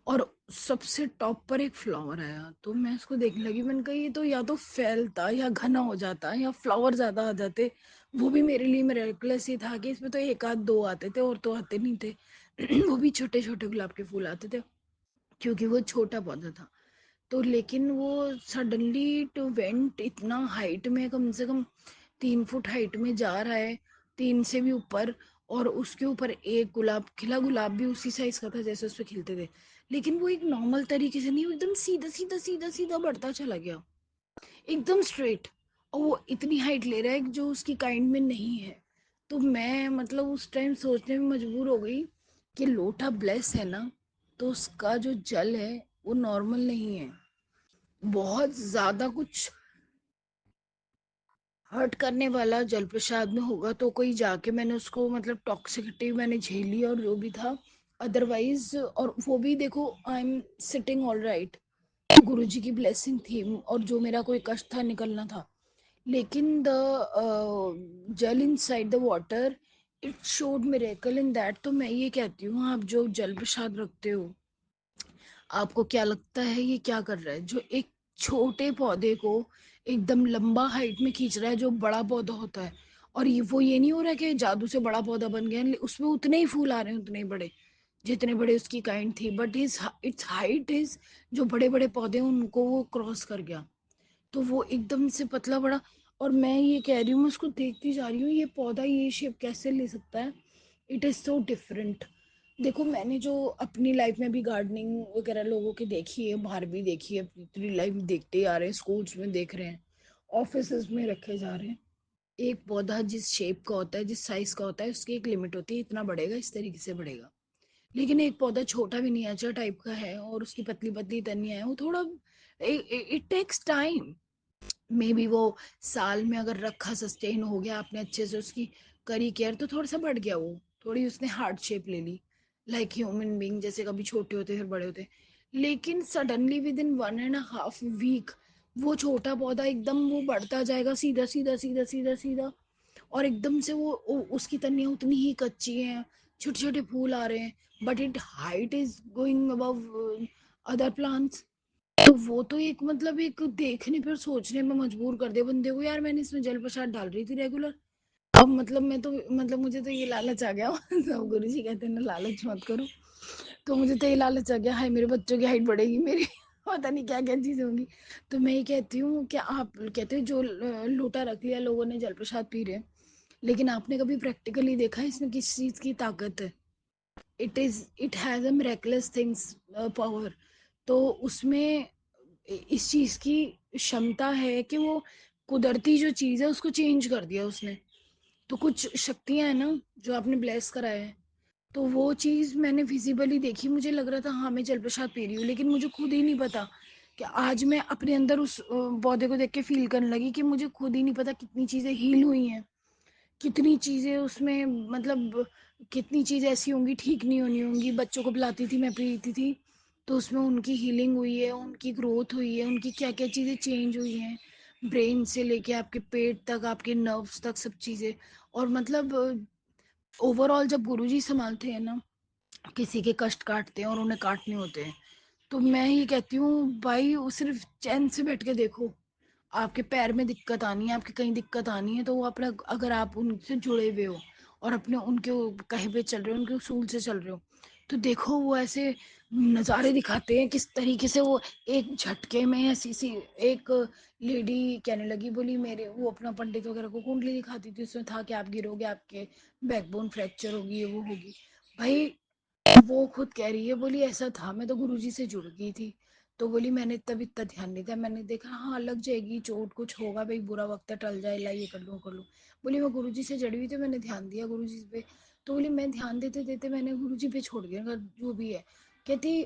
और सबसे टॉप पर एक फ्लावर आया। तो मैं उसको देखने लगी, मैंने कहा ये तो या तो फैलता या घना हो जाता या फ्लावर ज्यादा आ जाते। वो भी मेरे लिए मिरेकलस ही था कि इसमें तो एक आध दो आते थे और तो आते नहीं थे। वो भी छोटे छोटे गुलाब के फूल आते थे क्योंकि वो छोटा पौधा था। तो लेकिन वो सडनली टू वेंट इतना हाइट में, कम से कम 3 फुट हाइट में जा रहा है, 3 से भी ऊपर। और उसके ऊपर एक गुलाब खिला, गुलाब भी उसी साइज का था जैसे उस पे खिलते थे, लेकिन वो एक नॉर्मल तरीके से नहीं, वो एकदम सीधा सीधा सीधा सीधा बढ़ता चला गया, एकदम स्ट्रेट। और वो इतनी हाइट ले रहा है जो उसकी काइंड में नहीं है। तो मैं मतलब उस टाइम सोचने में मजबूर हो गई कि लोटा ब्लेस है ना, तो उसका जो जल है वो नॉर्मल नहीं है, बहुत ज्यादा कुछ हर्ट करने वाला जल प्रसाद में होगा तो कोई जाके, मैंने उसको मतलब टॉक्सिसिटी मैंने झेली और जो भी था अदरवाइज। और वो भी देखो I am sitting all right, गुरु जी की ब्लेसिंग थी और जो मेरा कोई कष्ट था निकलना था। लेकिन द जल inside the water, it showed miracle in that. तो मैं ये कहती हूँ, आप जो जल प्रसाद रखते हो, आपको क्या लगता है ये क्या कर रहा है, जो एक छोटे पौधे को एकदम लंबा हाइट में खींच रहा है जो बड़ा पौधा होता है। और ये नहीं हो रहा है कि जादू से बड़ा पौधा बन गया, उसमें उतने ही फूल आ रहे हैं, उतने ही बड़े जितने बड़े उसकी काइंड थी, but his it's height is, जो बड़े बड़े पौधे हैं उनको वो क्रॉस कर गया। तो वो एकदम से पतला बड़ा। और मैं ये कह रही हूँ, मैं उसको देखती जा रही हूँ, ये पौधा ये शेप कैसे ले सकता है, इट इज़ सो डिफरेंट। देखो मैंने जो अपनी लाइफ में भी गार्डनिंग वगैरह लोगों की देखी है, बाहर भी देखी है, पूरी लाइफ देखते ही आ रहे हैं, स्कूल्स में देख रहे हैं, ऑफिस में रखे जा रहे हैं। एक पौधा जिस शेप का होता है, जिस साइज का होता है, उसकी एक लिमिट होती है, इतना बढ़ेगा, इस तरीके से बढ़ेगा। लेकिन एक पौधा छोटा भी मिनिएचर टाइप का है और उसकी पतली पतली तनियां हैं, वो थोड़ा it takes time. Maybe वो साल में अगर रखा, सस्टेन हो गया, आपने अच्छे से उसकी करी केयर, तो थोड़ा सा बढ़ गया वो, थोड़ी उसने हार्ट शेप ले ली, लाइक ह्यूमन बीइंग, जैसे कभी छोटे होते फिर बड़े होते। लेकिन सडनली विद इन 1.5 वीक वो छोटा पौधा एकदम वो बढ़ता जाएगा, सीधा सीधा सीधा सीधा सीधा। और एकदम से उसकी तनियां उतनी ही कच्ची हैं, छोटे छोटे फूल आ रहे हैं, but it height is going above other plants. तो वो तो एक मतलब एक देखने पर सोचने में मजबूर कर दे बंदे को, यार मैंने इसमें जल प्रसाद डाल रही थी रेगुलर, अब मतलब मैं तो मतलब मुझे तो ये लालच आ गया। सब गुरु जी कहते हैं ना लालच मत करो, तो मुझे तो ये लालच आ गया, हाय मेरे बच्चों की हाइट बढ़ेगी मेरी, पता नहीं क्या क्या चीजें होंगी। तो मैं ये कहती हूँ कि आप कहते हो जो लोटा रख लिया लोगों ने, जल प्रसाद पी रहे हैं, लेकिन आपने कभी प्रैक्टिकली देखा है इसमें किस चीज की ताकत है? It has a miracles things power. तो उसमें इस चीज की क्षमता है कि वो कुदरती जो चीज है उसको चेंज कर दिया उसने। तो कुछ शक्तियां है ना जो आपने ब्लेस कराया है, तो वो चीज मैंने विजिबली देखी, मुझे लग रहा था हाँ मैं जल प्रसाद पी रही हूँ, लेकिन मुझे खुद ही नहीं पता कि आज मैं अपने अंदर उस पौधे को देख के फील करने लगी कि मुझे खुद ही नहीं पता कितनी चीजें हील हुई हैं, कितनी चीजें उसमें मतलब कितनी चीजें ऐसी होंगी ठीक नहीं होनी होंगी। बच्चों को पिलाती थी, मैं पीती थी, तो उसमें उनकी हीलिंग हुई है, उनकी ग्रोथ हुई है, उनकी क्या क्या चीजें चेंज हुई हैं, ब्रेन से लेके आपके पेट तक, आपके नर्व्स तक, सब चीजें। और मतलब ओवरऑल जब गुरुजी संभालते हैं ना, किसी के कष्ट काटते हैं और उन्हें काटने होते हैं, तो मैं ये कहती हूँ भाई वो सिर्फ चैन से बैठ के देखो। आपके पैर में दिक्कत आनी है, आपकी कहीं दिक्कत आनी है, तो वो अपना, अगर आप उनसे जुड़े हुए हो और अपने उनके कहे पे चल रहे हो, उनके उसूल से चल रहे हो, तो देखो वो ऐसे नज़ारे दिखाते हैं किस तरीके से। वो एक झटके में ऐसी सी एक लेडी कहने लगी, बोली मेरे वो अपना पंडित वगैरह को कुंडली दिखाती थी, उसमें था कि आप गिरोगे, आपके बैकबोन फ्रैक्चर होगी, ये वो होगी। भाई वो खुद कह रही है, बोली ऐसा था, मैं तो गुरुजी से जुड़ गई थी। तो बोली मैंने तब इतना ध्यान नहीं दिया, मैंने देखा हाँ लग जाएगी चोट, कुछ होगा भाई, बुरा वक्त है, टल जाएगा, ये कर लूँ कर लूँ। बोली मैं गुरुजी से जड़ी हुई थी, मैंने ध्यान दिया गुरुजी पे। तो बोली मैं ध्यान देते देते मैंने गुरुजी पे छोड़ दिया, अगर जो भी है। कहती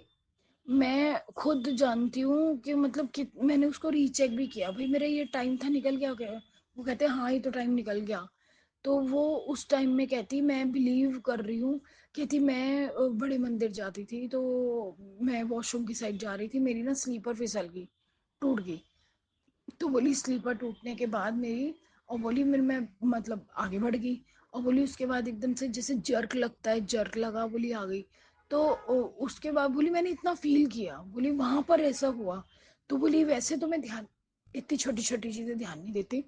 मैं खुद जानती हूँ कि मतलब कि मैंने उसको रीचेक भी किया, भाई मेरा ये टाइम था, निकल गया क्या? वो कहते हैं हाँ ये तो टाइम निकल गया। तो वो उस टाइम में कहती मैं बिलीव कर रही हूँ। कहती मैं बड़े मंदिर जाती थी, तो मैं वॉशरूम की साइड जा रही थी, मेरी ना स्लीपर फिसल गई, टूट गई। तो बोली स्लीपर टूटने के बाद मेरी, और बोली फिर मैं मतलब आगे बढ़ गई। और बोली उसके बाद एकदम से जैसे जर्क लगता है, जर्क लगा, बोली आ गई। तो उसके बाद बोली मैंने इतना फील किया, बोली वहां पर ऐसा हुआ। तो बोली वैसे तो मैं ध्यान, इतनी छोटी छोटी चीजें ध्यान नहीं देती,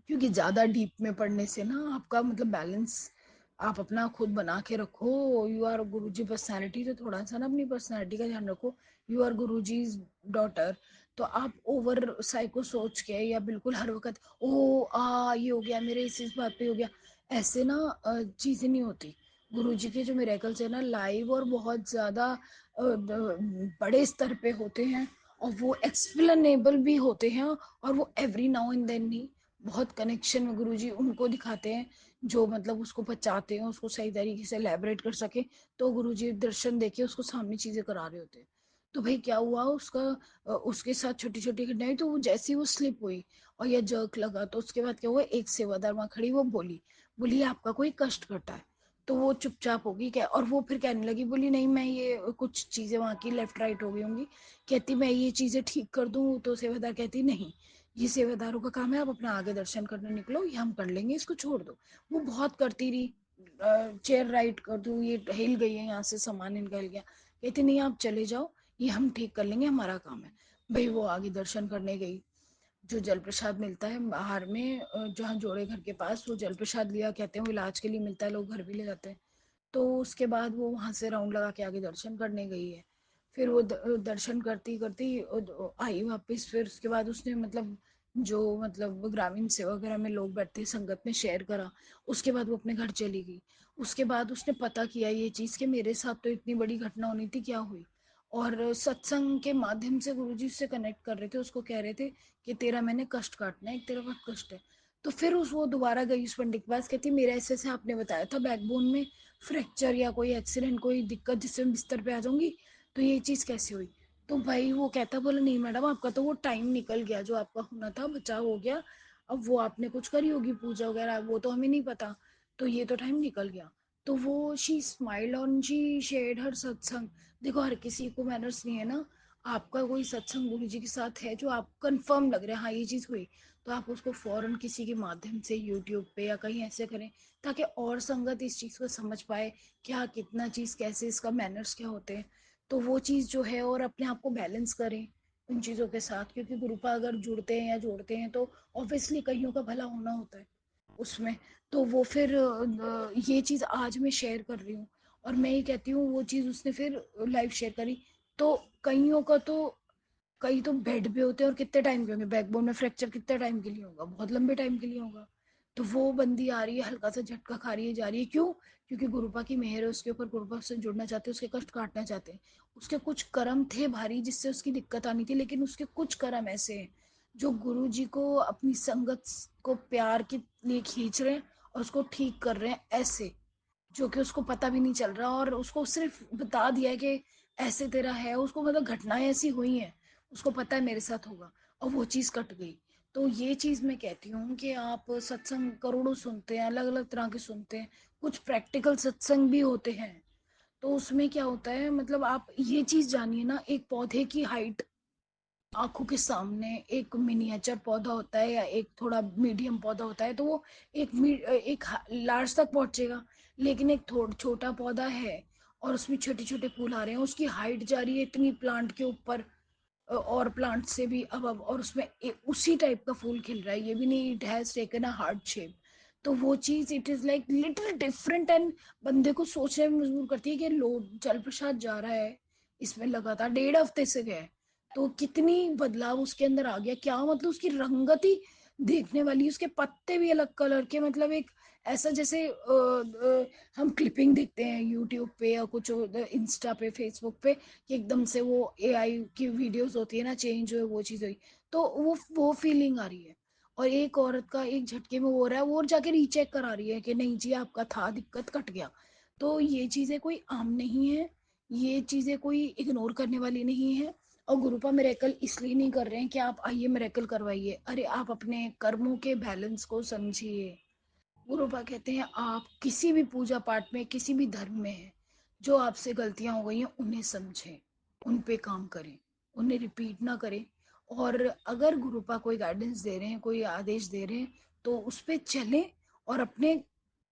क्योंकि ज़्यादा डीप में पढ़ने से ना आपका मतलब बैलेंस आप अपना खुद बना के रखो। यू आर गुरुजी पर्सनैलिटी, तो थोड़ा सा ना अपनी पर्सनैलिटी का ध्यान रखो। You are Guruji's daughter. तो आप ओवर साइको सोच के या बिल्कुल हर वक्त ओ ये हो गया मेरे, इस बात पे हो गया, ऐसे ना चीज़ें नहीं होती। गुरुजी के जो मिरेकल्स है ना लाइव और बहुत ज़्यादा बड़े स्तर पे होते हैं, और वो एक्सप्लेनेबल भी होते हैं, और वो एवरी नाउ एंड देन नहीं, बहुत कनेक्शन में गुरुजी उनको दिखाते हैं जो मतलब उसको बचाते हैं, उसको सही तरीके से एलैबोरेट कर सके। तो गुरुजी दर्शन देके उसको सामने चीजें करा रहे होते हैं। तो भाई क्या हुआ उसका, उसके साथ छोटी छोटी घटनाएं, तो वो जैसी वो स्लिप हुई और या जर्क लगा, तो उसके बाद क्या हुआ, एक सेवादार वहां खड़ी, वो बोली, बोली आपका कोई कष्ट करता है। तो वो चुपचाप होगी क्या, और वो फिर कहने लगी, बोली नहीं मैं ये कुछ चीजें वहां की लेफ्ट राइट हो गई होंगी, कहती मैं ये चीजें ठीक कर दूं। तो सेवादार कहती नहीं, ये सेवादारों का काम है, आप अपना आगे दर्शन करने निकलो, ये हम कर लेंगे, इसको छोड़ दो। वो बहुत करती रही, चेयर राइट कर दूं, ये हिल गई है, यहाँ से सामान निकल गया, कहती नहीं आप चले जाओ, ये हम ठीक कर लेंगे, हमारा काम है। भाई वो आगे दर्शन करने गई, जो जल प्रसाद मिलता है बाहर में, जहाँ जोड़े घर के पास, वो जल प्रसाद लिया, कहते हैं वो इलाज के लिए मिलता है, लोग घर भी ले जाते हैं। तो उसके बाद वो वहां से राउंड लगा के आगे दर्शन करने गई है। फिर वो दर्शन करती करती आई वापस। फिर उसके बाद उसने मतलब जो मतलब ग्रामीण सेवा वगैरह में लोग बैठते संगत में शेयर करा। उसके बाद वो अपने घर चली गई। उसके बाद उसने पता किया ये चीज़ कि मेरे साथ तो इतनी बड़ी घटना होनी थी, क्या हुई। और सत्संग के माध्यम से गुरुजी से कनेक्ट कर रहे थे, उसको कह रहे थे कि तेरा मैंने कष्ट काटना है, तेरा बहुत कष्ट है। तो फिर उस वो दोबारा गई उस पंडित के पास, कहती मेरा ऐसे ऐसे आपने बताया था बैकबोन में फ्रैक्चर या कोई एक्सीडेंट, कोई दिक्कत जिससे मैं बिस्तर पे आ जाऊंगी, तो ये चीज़ कैसे हुई। तो भाई वो कहता, बोला नहीं मैडम आपका तो वो टाइम निकल गया, जो आपका होना था बचाव हो गया। अब वो आपने कुछ करी होगी पूजा वगैरह, वो तो हमें नहीं पता, तो ये तो टाइम निकल गया। तो वो she smiled on, she shared her satsang. देखो हर किसी को मैनर्स नहीं है ना, आपका कोई सत्संग गुरु जी के साथ है जो आप कंफर्म लग रहा है हाँ ये चीज़ हुई, तो आप उसको फौरन किसी के माध्यम से यूट्यूब पे या कहीं ऐसे करें, ताकि और संगत इस चीज़ को समझ पाए क्या कितना चीज़ कैसे, इसका मैनर्स क्या होते हैं। तो वो चीज़ जो है, और अपने आप को बैलेंस करें उन चीज़ों के साथ, क्योंकि ग्रुपा अगर जुड़ते हैं या जोड़ते हैं तो ऑब्वियसली कईयों का भला होना होता है उसमें। तो वो फिर ये चीज़ आज मैं शेयर कर रही हूँ, और मैं ये कहती हूँ वो चीज़ उसने फिर लाइव शेयर करी। तो कईयों का तो, कई तो बेड पे होते हैं, और कितने टाइम के होंगे, बैकबोन में फ्रैक्चर कितने टाइम के लिए होगा, बहुत लंबे टाइम के लिए होगा। तो वो बंदी आ रही है, हल्का सा झटका खा रही है, जा रही है, क्यों? क्योंकि गुरुपा की मेहर है उसके ऊपर, गुरुपा से जुड़ना चाहते हैं, उसके कष्ट काटना चाहते हैं। उसके कुछ कर्म थे भारी जिससे उसकी दिक्कत आनी थी, लेकिन उसके कुछ कर्म ऐसे हैं जो गुरु जी को अपनी संगत को प्यार के लिए खींच रहे हैं, और उसको ठीक कर रहे हैं ऐसे, जो कि उसको पता भी नहीं चल रहा, और उसको सिर्फ बता दिया है कि ऐसे तेरा है, उसको मतलब घटनाएं ऐसी हुई हैं, उसको पता है मेरे साथ होगा, और वो चीज़ कट गई। तो ये चीज़ मैं कहती हूँ कि आप सत्संग करोड़ों सुनते हैं, अलग अलग तरह के सुनते हैं, कुछ प्रैक्टिकल सत्संग भी होते हैं। तो उसमें क्या होता है, मतलब आप ये चीज़ जानिए ना, एक पौधे की हाइट आंखों के सामने एक मिनिएचर पौधा होता है या एक थोड़ा मीडियम पौधा होता है, तो वो एक लार्ज तक पहुंचेगा। लेकिन एक थोड़ा छोटा पौधा है और उसमें छोटे छोटे फूल आ रहे हैं, उसकी हाइट जा रही है इतनी प्लांट के ऊपर, और प्लांट से भी अब और उसमें उसी टाइप का फूल खिल रहा है, ये भी नहीं it has taken a heart shape. तो वो चीज it is like little different, and बंदे को सोचने में मजबूर करती है कि लो जल प्रसाद जा रहा है, इसमें लगातार 1.5 हफ्ते से गया है, तो कितनी बदलाव उसके अंदर आ गया, क्या मतलब उसकी रंगत ही देखने वाली, उसके पत्ते भी अलग कलर के, मतलब एक ऐसा जैसे हम क्लिपिंग देखते हैं यूट्यूब पे या कुछ इंस्टा पे फेसबुक पे कि एकदम से वो एआई की वीडियोस होती है ना, चेंज हुए वो चीज़ हुई, तो वो फीलिंग आ रही है। और एक औरत का एक झटके में हो रहा है, वो और जाके रीचेक करा रही है कि नहीं जी आपका था दिक्कत, कट गया। तो ये चीज़ें कोई आम नहीं है, ये चीज़ें कोई इग्नोर करने वाली नहीं है। और गुरुपा मेरेकल इसलिए नहीं कर रहे हैं कि आप आइए मेरेकल करवाइए, अरे आप अपने कर्मों के बैलेंस को समझिए। गुरुपा कहते हैं आप किसी भी पूजा पाठ में, किसी भी धर्म में हैं, जो आपसे गलतियां हो गई हैं उन्हें समझें, उन पे काम करें, उन्हें रिपीट ना करें। और अगर गुरुपा कोई गाइडेंस दे रहे हैं, कोई आदेश दे रहे हैं, तो उस पर चलें और अपने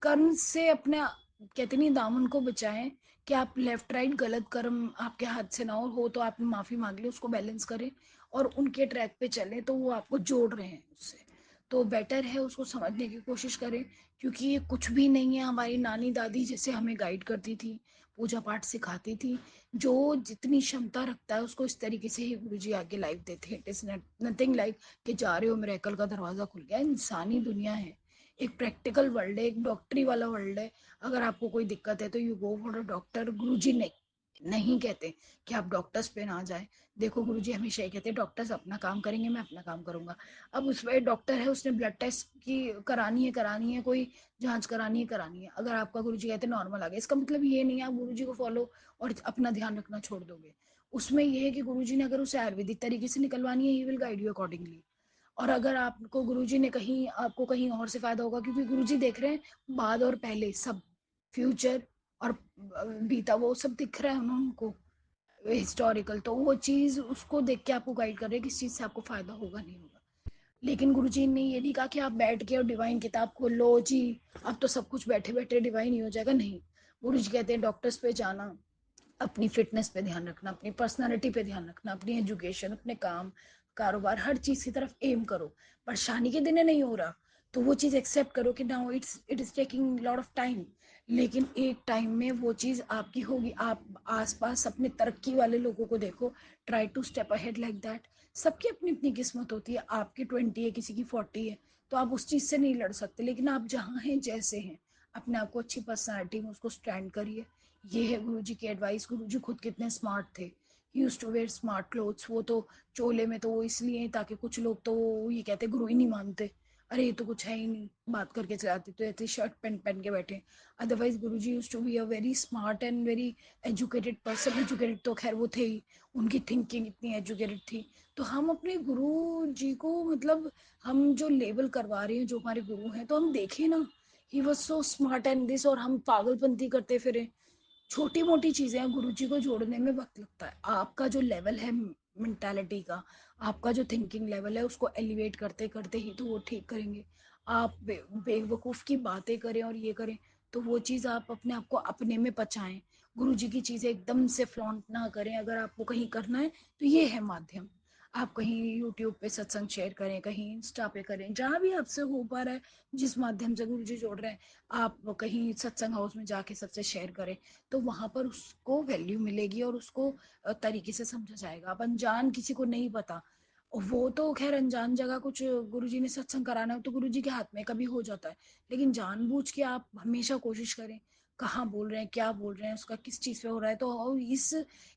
कर्म से अपना कहते नहीं दामन को बचाएं कि आप लेफ्ट राइट गलत कर्म आपके हाथ से ना हो तो आपने माफी मांग ली, उसको बैलेंस करें और उनके ट्रैक पे चलें, तो वो आपको जोड़ रहे हैं उससे, तो बेटर है उसको समझने की कोशिश करें। क्योंकि ये कुछ भी नहीं है, हमारी नानी दादी जैसे हमें गाइड करती थी, पूजा पाठ सिखाती थी, जो जितनी क्षमता रखता है उसको इस तरीके से ही गुरु जी आगे लाइफ देते हैं। इट इज नथिंग लाइक कि जा रहे हो मिरेकल का दरवाजा खुल गया। इंसानी दुनिया है, एक प्रैक्टिकल वर्ल्ड है, एक डॉक्टरी वाला वर्ल्ड है। अगर आपको कोई दिक्कत है तो you go for a doctor. गुरु जी नहीं कहते कि आप डॉक्टर्स पे ना जाए। देखो गुरुजी हमेशा ये कहते हैं डॉक्टर्स अपना काम करेंगे, मैं अपना काम करूंगा। अब उसमें डॉक्टर है, उसने ब्लड टेस्ट की करानी है, कोई जांच करानी है, अगर आपका गुरुजी कहते हैं नॉर्मल आ गया, इसका मतलब ये नहीं है आप गुरुजी को फॉलो और अपना ध्यान रखना छोड़ दोगे। उसमें यह है कि गुरुजी ने अगर उसे आयुर्वेदिक तरीके से निकलवानी है, he will guide you accordingly. और अगर आपको गुरुजी ने कहीं आपको कहीं और से फायदा होगा, क्योंकि गुरुजी देख रहे हैं बाद और पहले सब, फ्यूचर और बीता वो सब दिख रहा है उनको हिस्टोरिकल, तो वो चीज़ उसको देख के आपको गाइड कर रहे हैं किस चीज़ से आपको फायदा होगा नहीं होगा। लेकिन गुरुजी ने ये नहीं कहा कि आप बैठ के और डिवाइन किताब खोलो जी, अब तो सब कुछ बैठे बैठे डिवाइन ही हो जाएगा, नहीं। गुरुजी कहते हैं डॉक्टर्स पे जाना, अपनी फिटनेस पे ध्यान रखना, अपनी पर्सनालिटी पे ध्यान रखना, अपनी एजुकेशन, अपने काम कारोबार, हर चीज़ की तरफ एम करो। परेशानी के दिन नहीं हो रहा तो वो चीज़ एक्सेप्ट करो कि now it is taking lot of time, लेकिन एक टाइम में वो चीज़ आपकी होगी। आप आसपास अपने तरक्की वाले लोगों को देखो, try to step ahead like that. सबकी अपनी अपनी किस्मत होती है, आपकी 20 है, किसी की 40 है, तो आप उस चीज़ से नहीं लड़ सकते। लेकिन आप जहाँ हैं जैसे हैं, अपने आप को अच्छी पर्सनैलिटी में उसको स्टैंड करिए। ये है गुरुजी की एडवाइस। गुरुजी खुद कितने स्मार्ट थे, use to wear smart clothes. वो तो चोले में तो वो इसलिए ताकि कुछ लोग तो ये कहते गुरु ही नहीं मानते, अरे ये तो कुछ है ही नहीं, बात करके चलाते, तो ऐसे शर्ट पैंट पहन के बैठे। Otherwise Guruji use to be a very smart and very educated person. Educated तो खैर वो थे ही, उनकी थिंकिंग इतनी एजुकेटेड थी। तो हम अपने गुरु जी को मतलब हम जो लेबल करवा रहे हैं, जो हमारे गुरु हैं, तो हम देखें ना, he was so smart and this, और हम पागलपंती करते फिरे। छोटी मोटी चीज़ें गुरु जी को जोड़ने में वक्त लगता है। आपका जो लेवल है मेंटालिटी का, आपका जो थिंकिंग लेवल है, उसको एलिवेट करते करते ही तो वो ठीक करेंगे। आप बेवकूफ़ की बातें करें और ये करें तो वो चीज़ आप अपने आप को अपने में पचाएं। गुरु जी की चीज़ें एकदम से फ्लॉन्ट ना करें। अगर आपको कहीं करना है तो ये है माध्यम। आप कहीं यूट्यूब पे सत्संग शेयर करें, कहीं इंस्टा पे करें, जहाँ भी आपसे हो पा रहा है, जिस माध्यम से गुरु जी जोड़ रहे हैं, आप कहीं सत्संग हाउस में जाके सबसे शेयर करें, तो वहाँ पर उसको वैल्यू मिलेगी और उसको तरीके से समझा जाएगा। अब अनजान किसी को नहीं पता, वो तो खैर अनजान जगह कुछ गुरुजी ने सत्संग कराना हो तो गुरुजी के हाथ में कभी हो जाता है। लेकिन जानबूझ के आप हमेशा कोशिश करें, कहाँ बोल रहे हैं, क्या बोल रहे हैं, उसका किस चीज़ पे हो रहा है, तो इस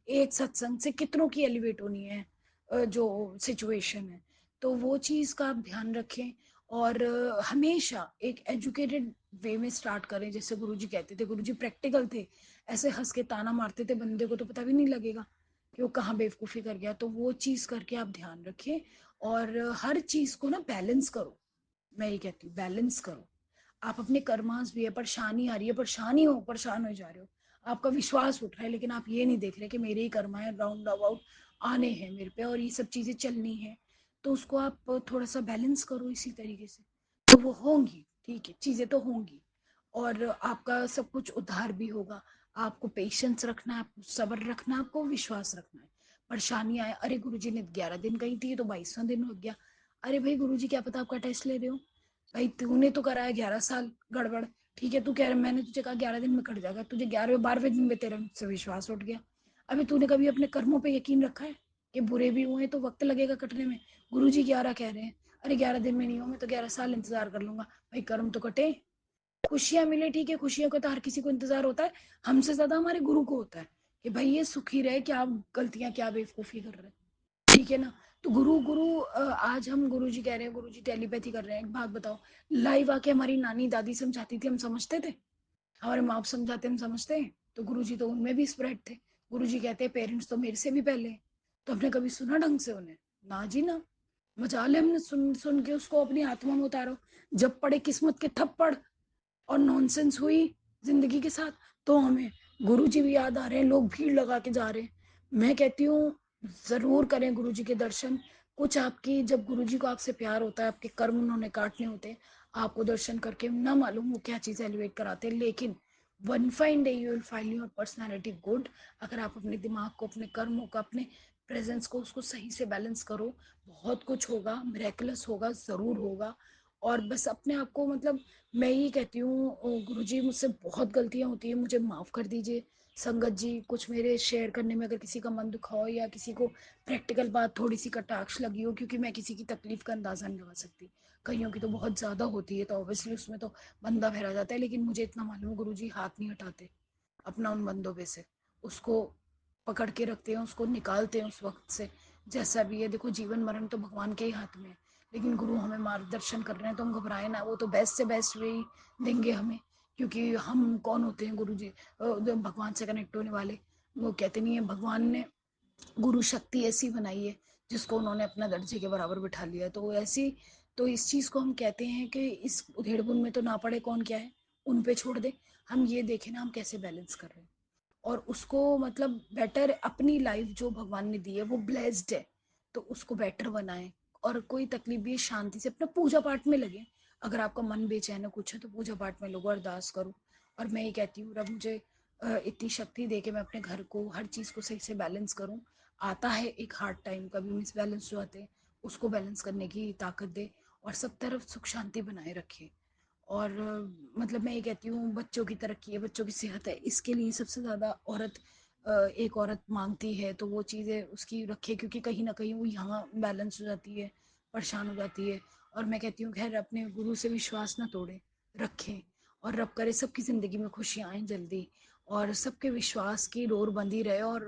एक सत्संग से कितनों की एलिवेट होनी है जो सिचुएशन है। तो वो चीज़ का आप ध्यान रखें और हमेशा एक एजुकेटेड वे में स्टार्ट करें। जैसे गुरुजी कहते थे, गुरुजी प्रैक्टिकल थे, ऐसे हंस के ताना मारते थे, बंदे को तो पता भी नहीं लगेगा कि वो कहाँ बेवकूफ़ी कर गया। तो वो चीज़ करके आप ध्यान रखें और हर चीज़ को ना बैलेंस करो। मैं ये कहती हूँ बैलेंस करो। आप अपने कर्मास भी है, परेशानी आ रही है, परेशान हो जा रहे हो, आपका विश्वास उठ रहा है, लेकिन आप ये नहीं देख रहे कि मेरे ही कर्मा है, राउंड अबाउट आने हैं मेरे पे और ये सब चीज़ें चलनी है। तो उसको आप थोड़ा सा बैलेंस करो इसी तरीके से, तो वो होंगी, ठीक है, चीज़ें तो होंगी और आपका सब कुछ उद्धार भी होगा। आपको पेशेंस रखना है, आपको सब्र रखना है, आपको विश्वास रखना है। परेशानी आए, अरे गुरुजी ने 11 दिन कही थी, ये तो 22वां दिन हो गया। अरे भाई गुरुजी क्या पता आपका टेस्ट ले रहे हो, भाई तूने तो कराया 11 साल गड़बड़, ठीक है, तू कह रहा मैंने तुझे कहा 11 दिन में कट जाएगा, तुझे 11वें 12वें दिन में तेरे मुझसे विश्वास उठ गया। अभी तूने कभी अपने कर्मों पे यकीन रखा है कि बुरे भी हुए तो वक्त लगेगा कटने में? गुरुजी 11 कह रहे हैं, अरे 11 दिन में नहीं हो, मैं तो 11 साल इंतजार कर लूंगा। भाई कर्म तो कटे, खुशियां मिले, ठीक है, खुशियों का तो हर किसी को इंतजार होता है, हमसे ज्यादा हमारे गुरु को होता है कि भाई ये सुखी रहे, क्या गलतियां, क्या बेवकूफी कर रहे हैं, ठीक है ना। तो गुरु गुरु आज हम गुरु जी कह रहे हैं, गुरु जी टेलीपैथी कर रहे हैं। एक बात बताओ, लाइव आके हमारी नानी दादी समझाती थी, हम समझते थे? हमारे माँ बाप समझाते हम समझते हैं? तो गुरु जी तो उनमें भी स्प्रेड थे। गुरु जी कहते हैं पेरेंट्स तो मेरे से भी पहले हैं। तो हमने कभी सुना ढंग से उन्हें? ना जी ना। मजाल है हमने सुन सुन के उसको अपनी आत्मा में उतारो। जब पड़े किस्मत के थप्पड़ और नॉनसेंस हुई जिंदगी के साथ, तो हमें गुरु जी भी याद आ रहे हैं, लोग भीड़ लगा के जा रहे हैं। मैं कहती हूँ जरूर करें गुरु जी के दर्शन। कुछ आपकी, जब गुरु जी को आपसे प्यार होता है, आपके कर्म उन्होंने काटने होते हैं, आपको दर्शन करके ना मालूम वो क्या चीज़ एलिवेट कराते हैं, लेकिन one fine day you will find your personality good. अगर आप अपने दिमाग को, अपने कर्मों को, अपने प्रेजेंस को, उसको सही से बैलेंस करो, बहुत कुछ होगा, मिरेकलस होगा, ज़रूर होगा। और बस अपने आप को, मतलब मैं ये कहती हूँ गुरु जी मुझसे बहुत गलतियाँ होती है, मुझे माफ़ कर दीजिए। संगत जी, कुछ मेरे शेयर करने में अगर किसी का मन दुखा हो, या किसी को प्रैक्टिकल बात थोड़ी सी कटाक्ष लगी हो, क्योंकि मैं किसी की तकलीफ का अंदाज़ा नहीं लगा सकती, कईयों की तो बहुत ज़्यादा होती है, तो ऑब्वियसली उसमें तो बंदा बहरा जाता है। लेकिन मुझे इतना मालूम है गुरु जी हाथ नहीं हटाते अपना उन बंदों पे से, उसको पकड़ के रखते हैं, उसको निकालते हैं उस वक्त से। जैसा भी है, देखो जीवन मरण तो भगवान के ही हाथ में है, लेकिन गुरु हमें मार्गदर्शन कर रहे हैं तो हम घबराए ना, वो तो बेस्ट से बेस्ट वे ही देंगे हमें। क्योंकि हम कौन होते हैं गुरु जी भगवान से कनेक्ट होने वाले? वो कहते नहीं है, भगवान ने गुरु शक्ति ऐसी बनाई है जिसको उन्होंने अपना दर्जे के बराबर बिठा लिया है, तो वो ऐसी। तो इस चीज़ को हम कहते हैं कि इस उधेड़ बुन में तो ना पड़े, कौन क्या है, उन पे छोड़ दे। हम ये देखें ना हम कैसे बैलेंस कर रहे हैं, और उसको मतलब बेटर, अपनी लाइफ जो भगवान ने दी है वो ब्लेस्ड है, तो उसको बेटर बनाएं। और कोई तकलीफ भी है, शांति से अपना पूजा पाठ में लगे। अगर आपका मन बेचैन है कुछ है, तो पूजा पाठ में लोगों, अरदास करो। और मैं ये कहती हूँ रब मुझे इतनी शक्ति दे के मैं अपने घर को, हर चीज़ को सही से बैलेंस करूँ। आता है एक हार्ड टाइम, कभी मिस बैलेंस जो आते हैं, उसको बैलेंस करने की ताकत दे, और सब तरफ सुख शांति बनाए रखे। और मतलब मैं ये कहती हूँ बच्चों की तरक्की है, बच्चों की सेहत है, इसके लिए सबसे ज़्यादा औरत, एक औरत मांगती है तो वो चीज़ें उसकी रखे, क्योंकि कहीं ना कहीं वो यहाँ बैलेंस हो जाती है, परेशान हो जाती है। और मैं कहती हूँ खैर अपने गुरु से विश्वास ना तोड़े, रखें। और रब करे सबकी ज़िंदगी में खुशियाँ आएँ जल्दी, और सबके विश्वास की डोर बंधी रहे, और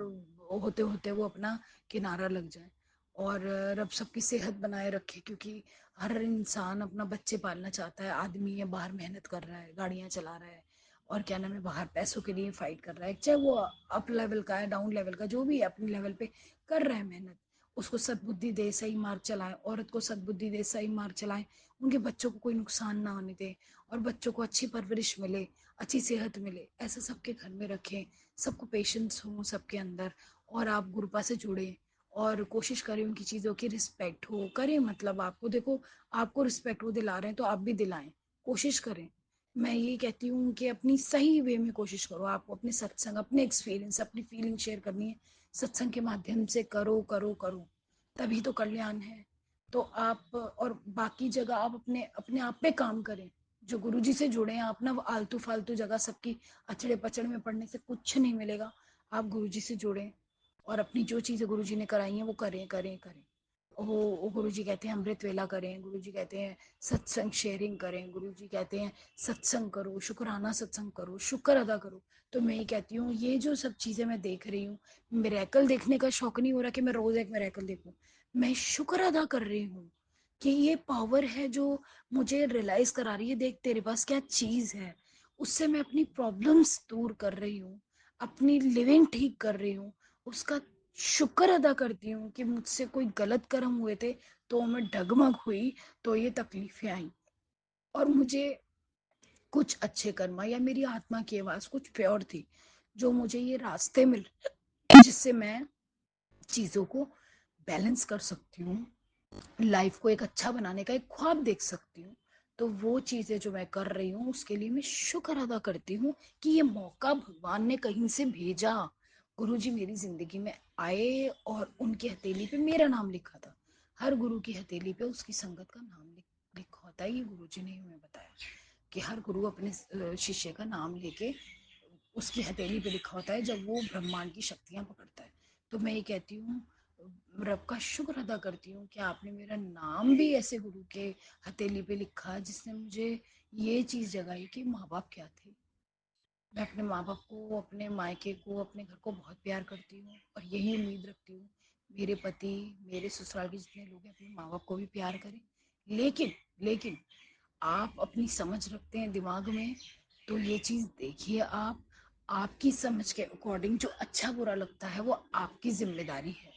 होते होते वो अपना किनारा लग जाए। और रब सबकी सेहत बनाए रखे, क्योंकि हर इंसान अपना बच्चे पालना चाहता है, आदमी है बाहर मेहनत कर रहा है, गाड़ियाँ चला रहा है, और क्या नाम है, बाहर पैसों के लिए फाइट कर रहा है, चाहे वो अप लेवल का है, डाउन लेवल का, जो भी है अपने लेवल पे कर रहा है मेहनत। उसको सद्बुद्धि दे, सही मार्ग चलाए, औरत को सद्बुद्धि दे, सही मार्ग चलाए, उनके बच्चों को कोई नुकसान ना होने दे, और बच्चों को अच्छी परवरिश मिले, अच्छी सेहत मिले, ऐसा सबके घर में रखें। सबको पेशेंस हो सबके अंदर, और आप गुरुपा से जुड़े, और कोशिश करें उनकी चीज़ों की रिस्पेक्ट हो करें। मतलब आपको देखो, आपको रिस्पेक्ट वो दिला रहे हैं तो आप भी दिलाएं, कोशिश करें। मैं ये कहती हूँ कि अपनी सही वे में कोशिश करो, आपको अपने सत्संग, अपने एक्सपीरियंस, अपनी फीलिंग शेयर करनी है, सत्संग के माध्यम से करो करो करो, तभी तो कल्याण है। तो आप, और बाकी जगह आप अपने अपने आप पे काम करें। जो गुरु जी से जुड़े हैं आप ना, वो आलतू फालतू जगह सबकी अचड़े पचड़ में पड़ने से कुछ नहीं मिलेगा। आप गुरु जी से जुड़ें, और अपनी जो चीज़ें गुरु जी ने कराई हैं वो करें करें करें। वो गुरु जी कहते हैं अमृत वेला करें, गुरु जी कहते हैं सत्संग शेयरिंग करें, गुरु जी कहते हैं सत्संग करो, शुक्राना सत्संग करो, शुक्र अदा करो। तो मैं ये कहती हूँ ये जो सब चीज़ें मैं देख रही हूँ, मिरेकल देखने का शौक नहीं हो रहा कि मैं रोज़ एक मिरेकल देखूँ, मैं शुक्र अदा कर रही हूँ कि ये पावर है जो मुझे रियलाइज करा रही है, देख तेरे पास क्या चीज़ है। उससे मैं अपनी प्रॉब्लम्स दूर कर रही हूँ, अपनी लिविंग ठीक कर रही हूँ, उसका शुक्र अदा करती हूँ कि मुझसे कोई गलत कर्म हुए थे तो मैं डगमग हुई, तो ये तकलीफें आई। और मुझे कुछ अच्छे कर्म, या मेरी आत्मा की आवाज़ कुछ प्योर थी, जो मुझे ये रास्ते मिल, जिससे मैं चीज़ों को बैलेंस कर सकती हूँ, लाइफ को एक अच्छा बनाने का एक ख्वाब देख सकती हूँ। तो वो चीज़ें जो मैं कर रही हूँ उसके लिए मैं शुक्र अदा करती हूँ कि ये मौका भगवान ने कहीं से भेजा। गुरु जी मेरी ज़िंदगी में आए, और उनकी हथेली पे मेरा नाम लिखा था। हर गुरु की हथेली पे उसकी संगत का नाम लिखा होता है, ये गुरु जी ने हमें बताया कि हर गुरु अपने शिष्य का नाम लेके उसकी हथेली पे लिखा होता है जब वो ब्रह्मांड की शक्तियाँ पकड़ता है। तो मैं ये कहती हूँ रब का शुक्र अदा करती हूँ कि आपने मेरा नाम भी ऐसे गुरु के हथेली पे लिखा जिसने मुझे ये चीज़ जगाई कि माँ बाप क्या थे। मैं अपने माँ बाप को, अपने मायके को, अपने घर को बहुत प्यार करती हूँ और यही उम्मीद रखती हूँ मेरे पति, मेरे ससुराल के जितने लोग हैं अपने माँ बाप को भी प्यार करें। लेकिन लेकिन आप अपनी समझ रखते हैं दिमाग में, तो ये चीज़ देखिए आप, आपकी समझ के अकॉर्डिंग जो अच्छा बुरा लगता है वो आपकी जिम्मेदारी है।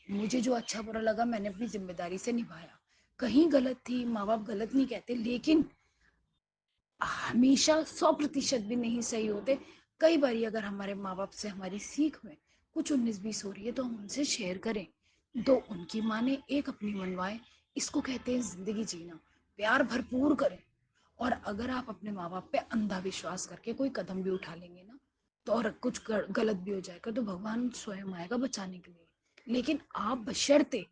मुझे जो अच्छा बुरा लगा मैंने अपनी जिम्मेदारी से निभाया। कहीं गलत थी, माँ बाप गलत नहीं कहते, लेकिन हमेशा 100% भी नहीं सही होते। कई बार अगर हमारे माँ बाप से हमारी सीख में कुछ 19-20 हो रही है तो हम उनसे शेयर करें, दो उनकी माने, एक अपनी मनवाए। इसको कहते हैं जिंदगी जीना। प्यार भरपूर करें। और अगर आप अपने माँ बाप पे अंधा विश्वास करके कोई कदम भी उठा लेंगे ना, तो और कुछ गलत भी हो जाएगा तो भगवान स्वयं आएगा बचाने के लिए। लेकिन आप बशर्ते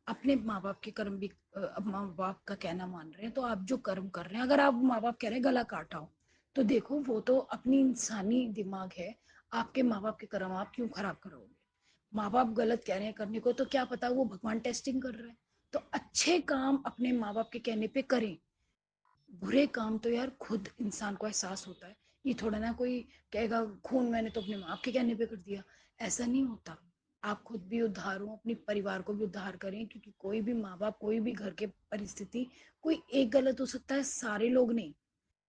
अपने माँ बाप के कर्म भी, माँ बाप का कहना मान रहे हैं, तो आप जो कर्म कर रहे हैं, अगर आप माँ बाप कह रहे हैं गला काटा हो, तो देखो वो तो अपनी इंसानी दिमाग है। आपके माँ बाप के कर्म आप क्यों खराब करोगे? माँ बाप गलत कह रहे हैं करने को, तो क्या पता वो भगवान टेस्टिंग कर रहे हैं। तो अच्छे काम अपने माँ बाप के कहने पे करें। बुरे काम तो यार खुद इंसान को एहसास होता है। ये थोड़ा ना कोई कहेगा खून मैंने तो अपने माँ बाप के कहने पे कर दिया। ऐसा नहीं होता। आप खुद भी उद्धार हो, अपने परिवार को भी उद्धार करें, क्योंकि कोई भी माँ बाप, कोई भी घर के परिस्थिति, कोई एक गलत हो सकता है, सारे लोग नहीं।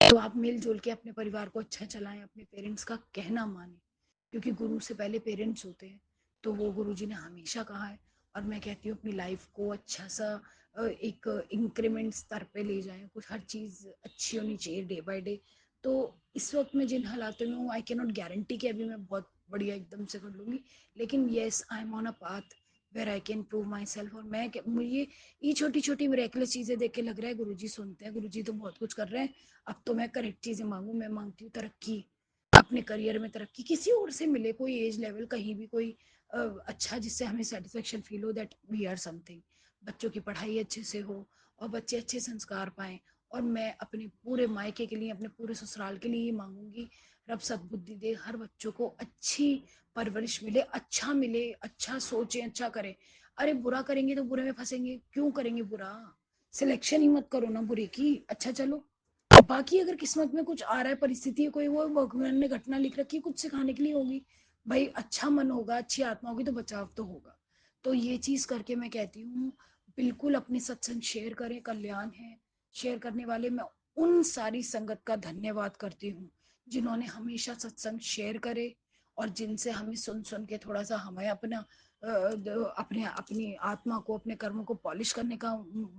तो आप मिलजुल के अपने परिवार को अच्छा चलाएं, अपने पेरेंट्स का कहना माने, क्योंकि गुरु से पहले पेरेंट्स होते हैं। तो वो गुरु जी ने हमेशा कहा है। और मैं कहती हूँ अपनी लाइफ को अच्छा सा एक इंक्रीमेंट स्तर पे ले जाएं, कुछ हर चीज़ अच्छी होनी चाहिए डे बाय डे। तो इस वक्त मैं जिन हालातों में हूँ, आई कैन नॉट गारंटी कि अभी मैं बहुत बढ़िया एकदम से कर लूँगी, लेकिन yes I am on a path where I can prove myself. और मैं मुझे ये छोटी छोटी मेरेकुलस चीज़ें देख के लग रहा है गुरुजी सुनते हैं, गुरुजी तो बहुत कुछ कर रहे हैं। अब तो मैं करेक्ट चीज़ें मांगू, मैं मांगती हूँ तरक्की, अपने करियर में तरक्की किसी और से मिले, कोई एज लेवल कहीं भी कोई अच्छा, जिससे हमें सेटिस्फेक्शन फील हो दैट वी आर समथिंग। बच्चों की पढ़ाई अच्छे से हो और बच्चे अच्छे संस्कार पाएं। और मैं अपने पूरे मायके के लिए, अपने पूरे ससुराल के लिए ये मांगूंगी, रब सद्बुद्धि दे, हर बच्चों को अच्छी परवरिश मिले, अच्छा मिले, अच्छा सोचें, अच्छा करें। अरे बुरा करेंगे तो बुरे में फंसेंगे, क्यों करेंगे बुरा? सिलेक्शन ही मत करो ना बुरे की। अच्छा चलो, बाकी अगर किस्मत में कुछ आ रहा है, परिस्थिति है कोई, वो भगवान ने घटना लिख रखी है, कुछ सिखाने के लिए होगी। भाई अच्छा मन होगा, अच्छी आत्मा होगी तो बचाव तो होगा। तो ये चीज करके मैं कहती हूँ बिल्कुल अपनी सत्संग शेयर करें, कल्याण है। शेयर करने वाले, मैं उन सारी संगत का धन्यवाद करती हूँ जिन्होंने हमेशा सत्संग शेयर करे और जिनसे हमें सुन सुन के थोड़ा सा हमें अपना अपने अपनी आत्मा को, अपने कर्मों को पॉलिश करने का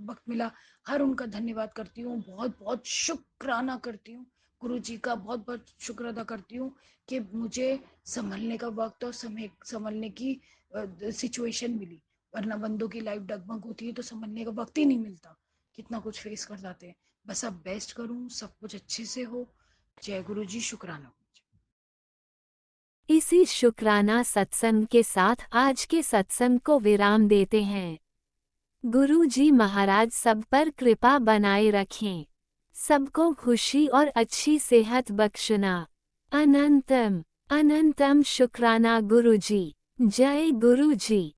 वक्त मिला। हर उनका धन्यवाद करती हूँ, बहुत बहुत शुक्राना करती हूँ। गुरु जी का बहुत बहुत शुक्र अदा करती हूँ कि मुझे संभलने का वक्त और समय संभलने की सिचुएशन मिली। वरना बंदों की लाइफ डगमग होती है तो संभलने का वक्त ही नहीं मिलता, कितना कुछ फेस कर जाते हैं। बस अब बेस्ट करूँ, सब कुछ अच्छे से हो। जय गुरु जी, शुक्राना। इसी शुक्राना सत्संग के साथ आज के सत्संग को विराम देते हैं। गुरु जी महाराज सब पर कृपा बनाए रखें, सबको खुशी और अच्छी सेहत बख्शना। अनंतम अनंतम शुक्राना गुरु जी। जय गुरु जी।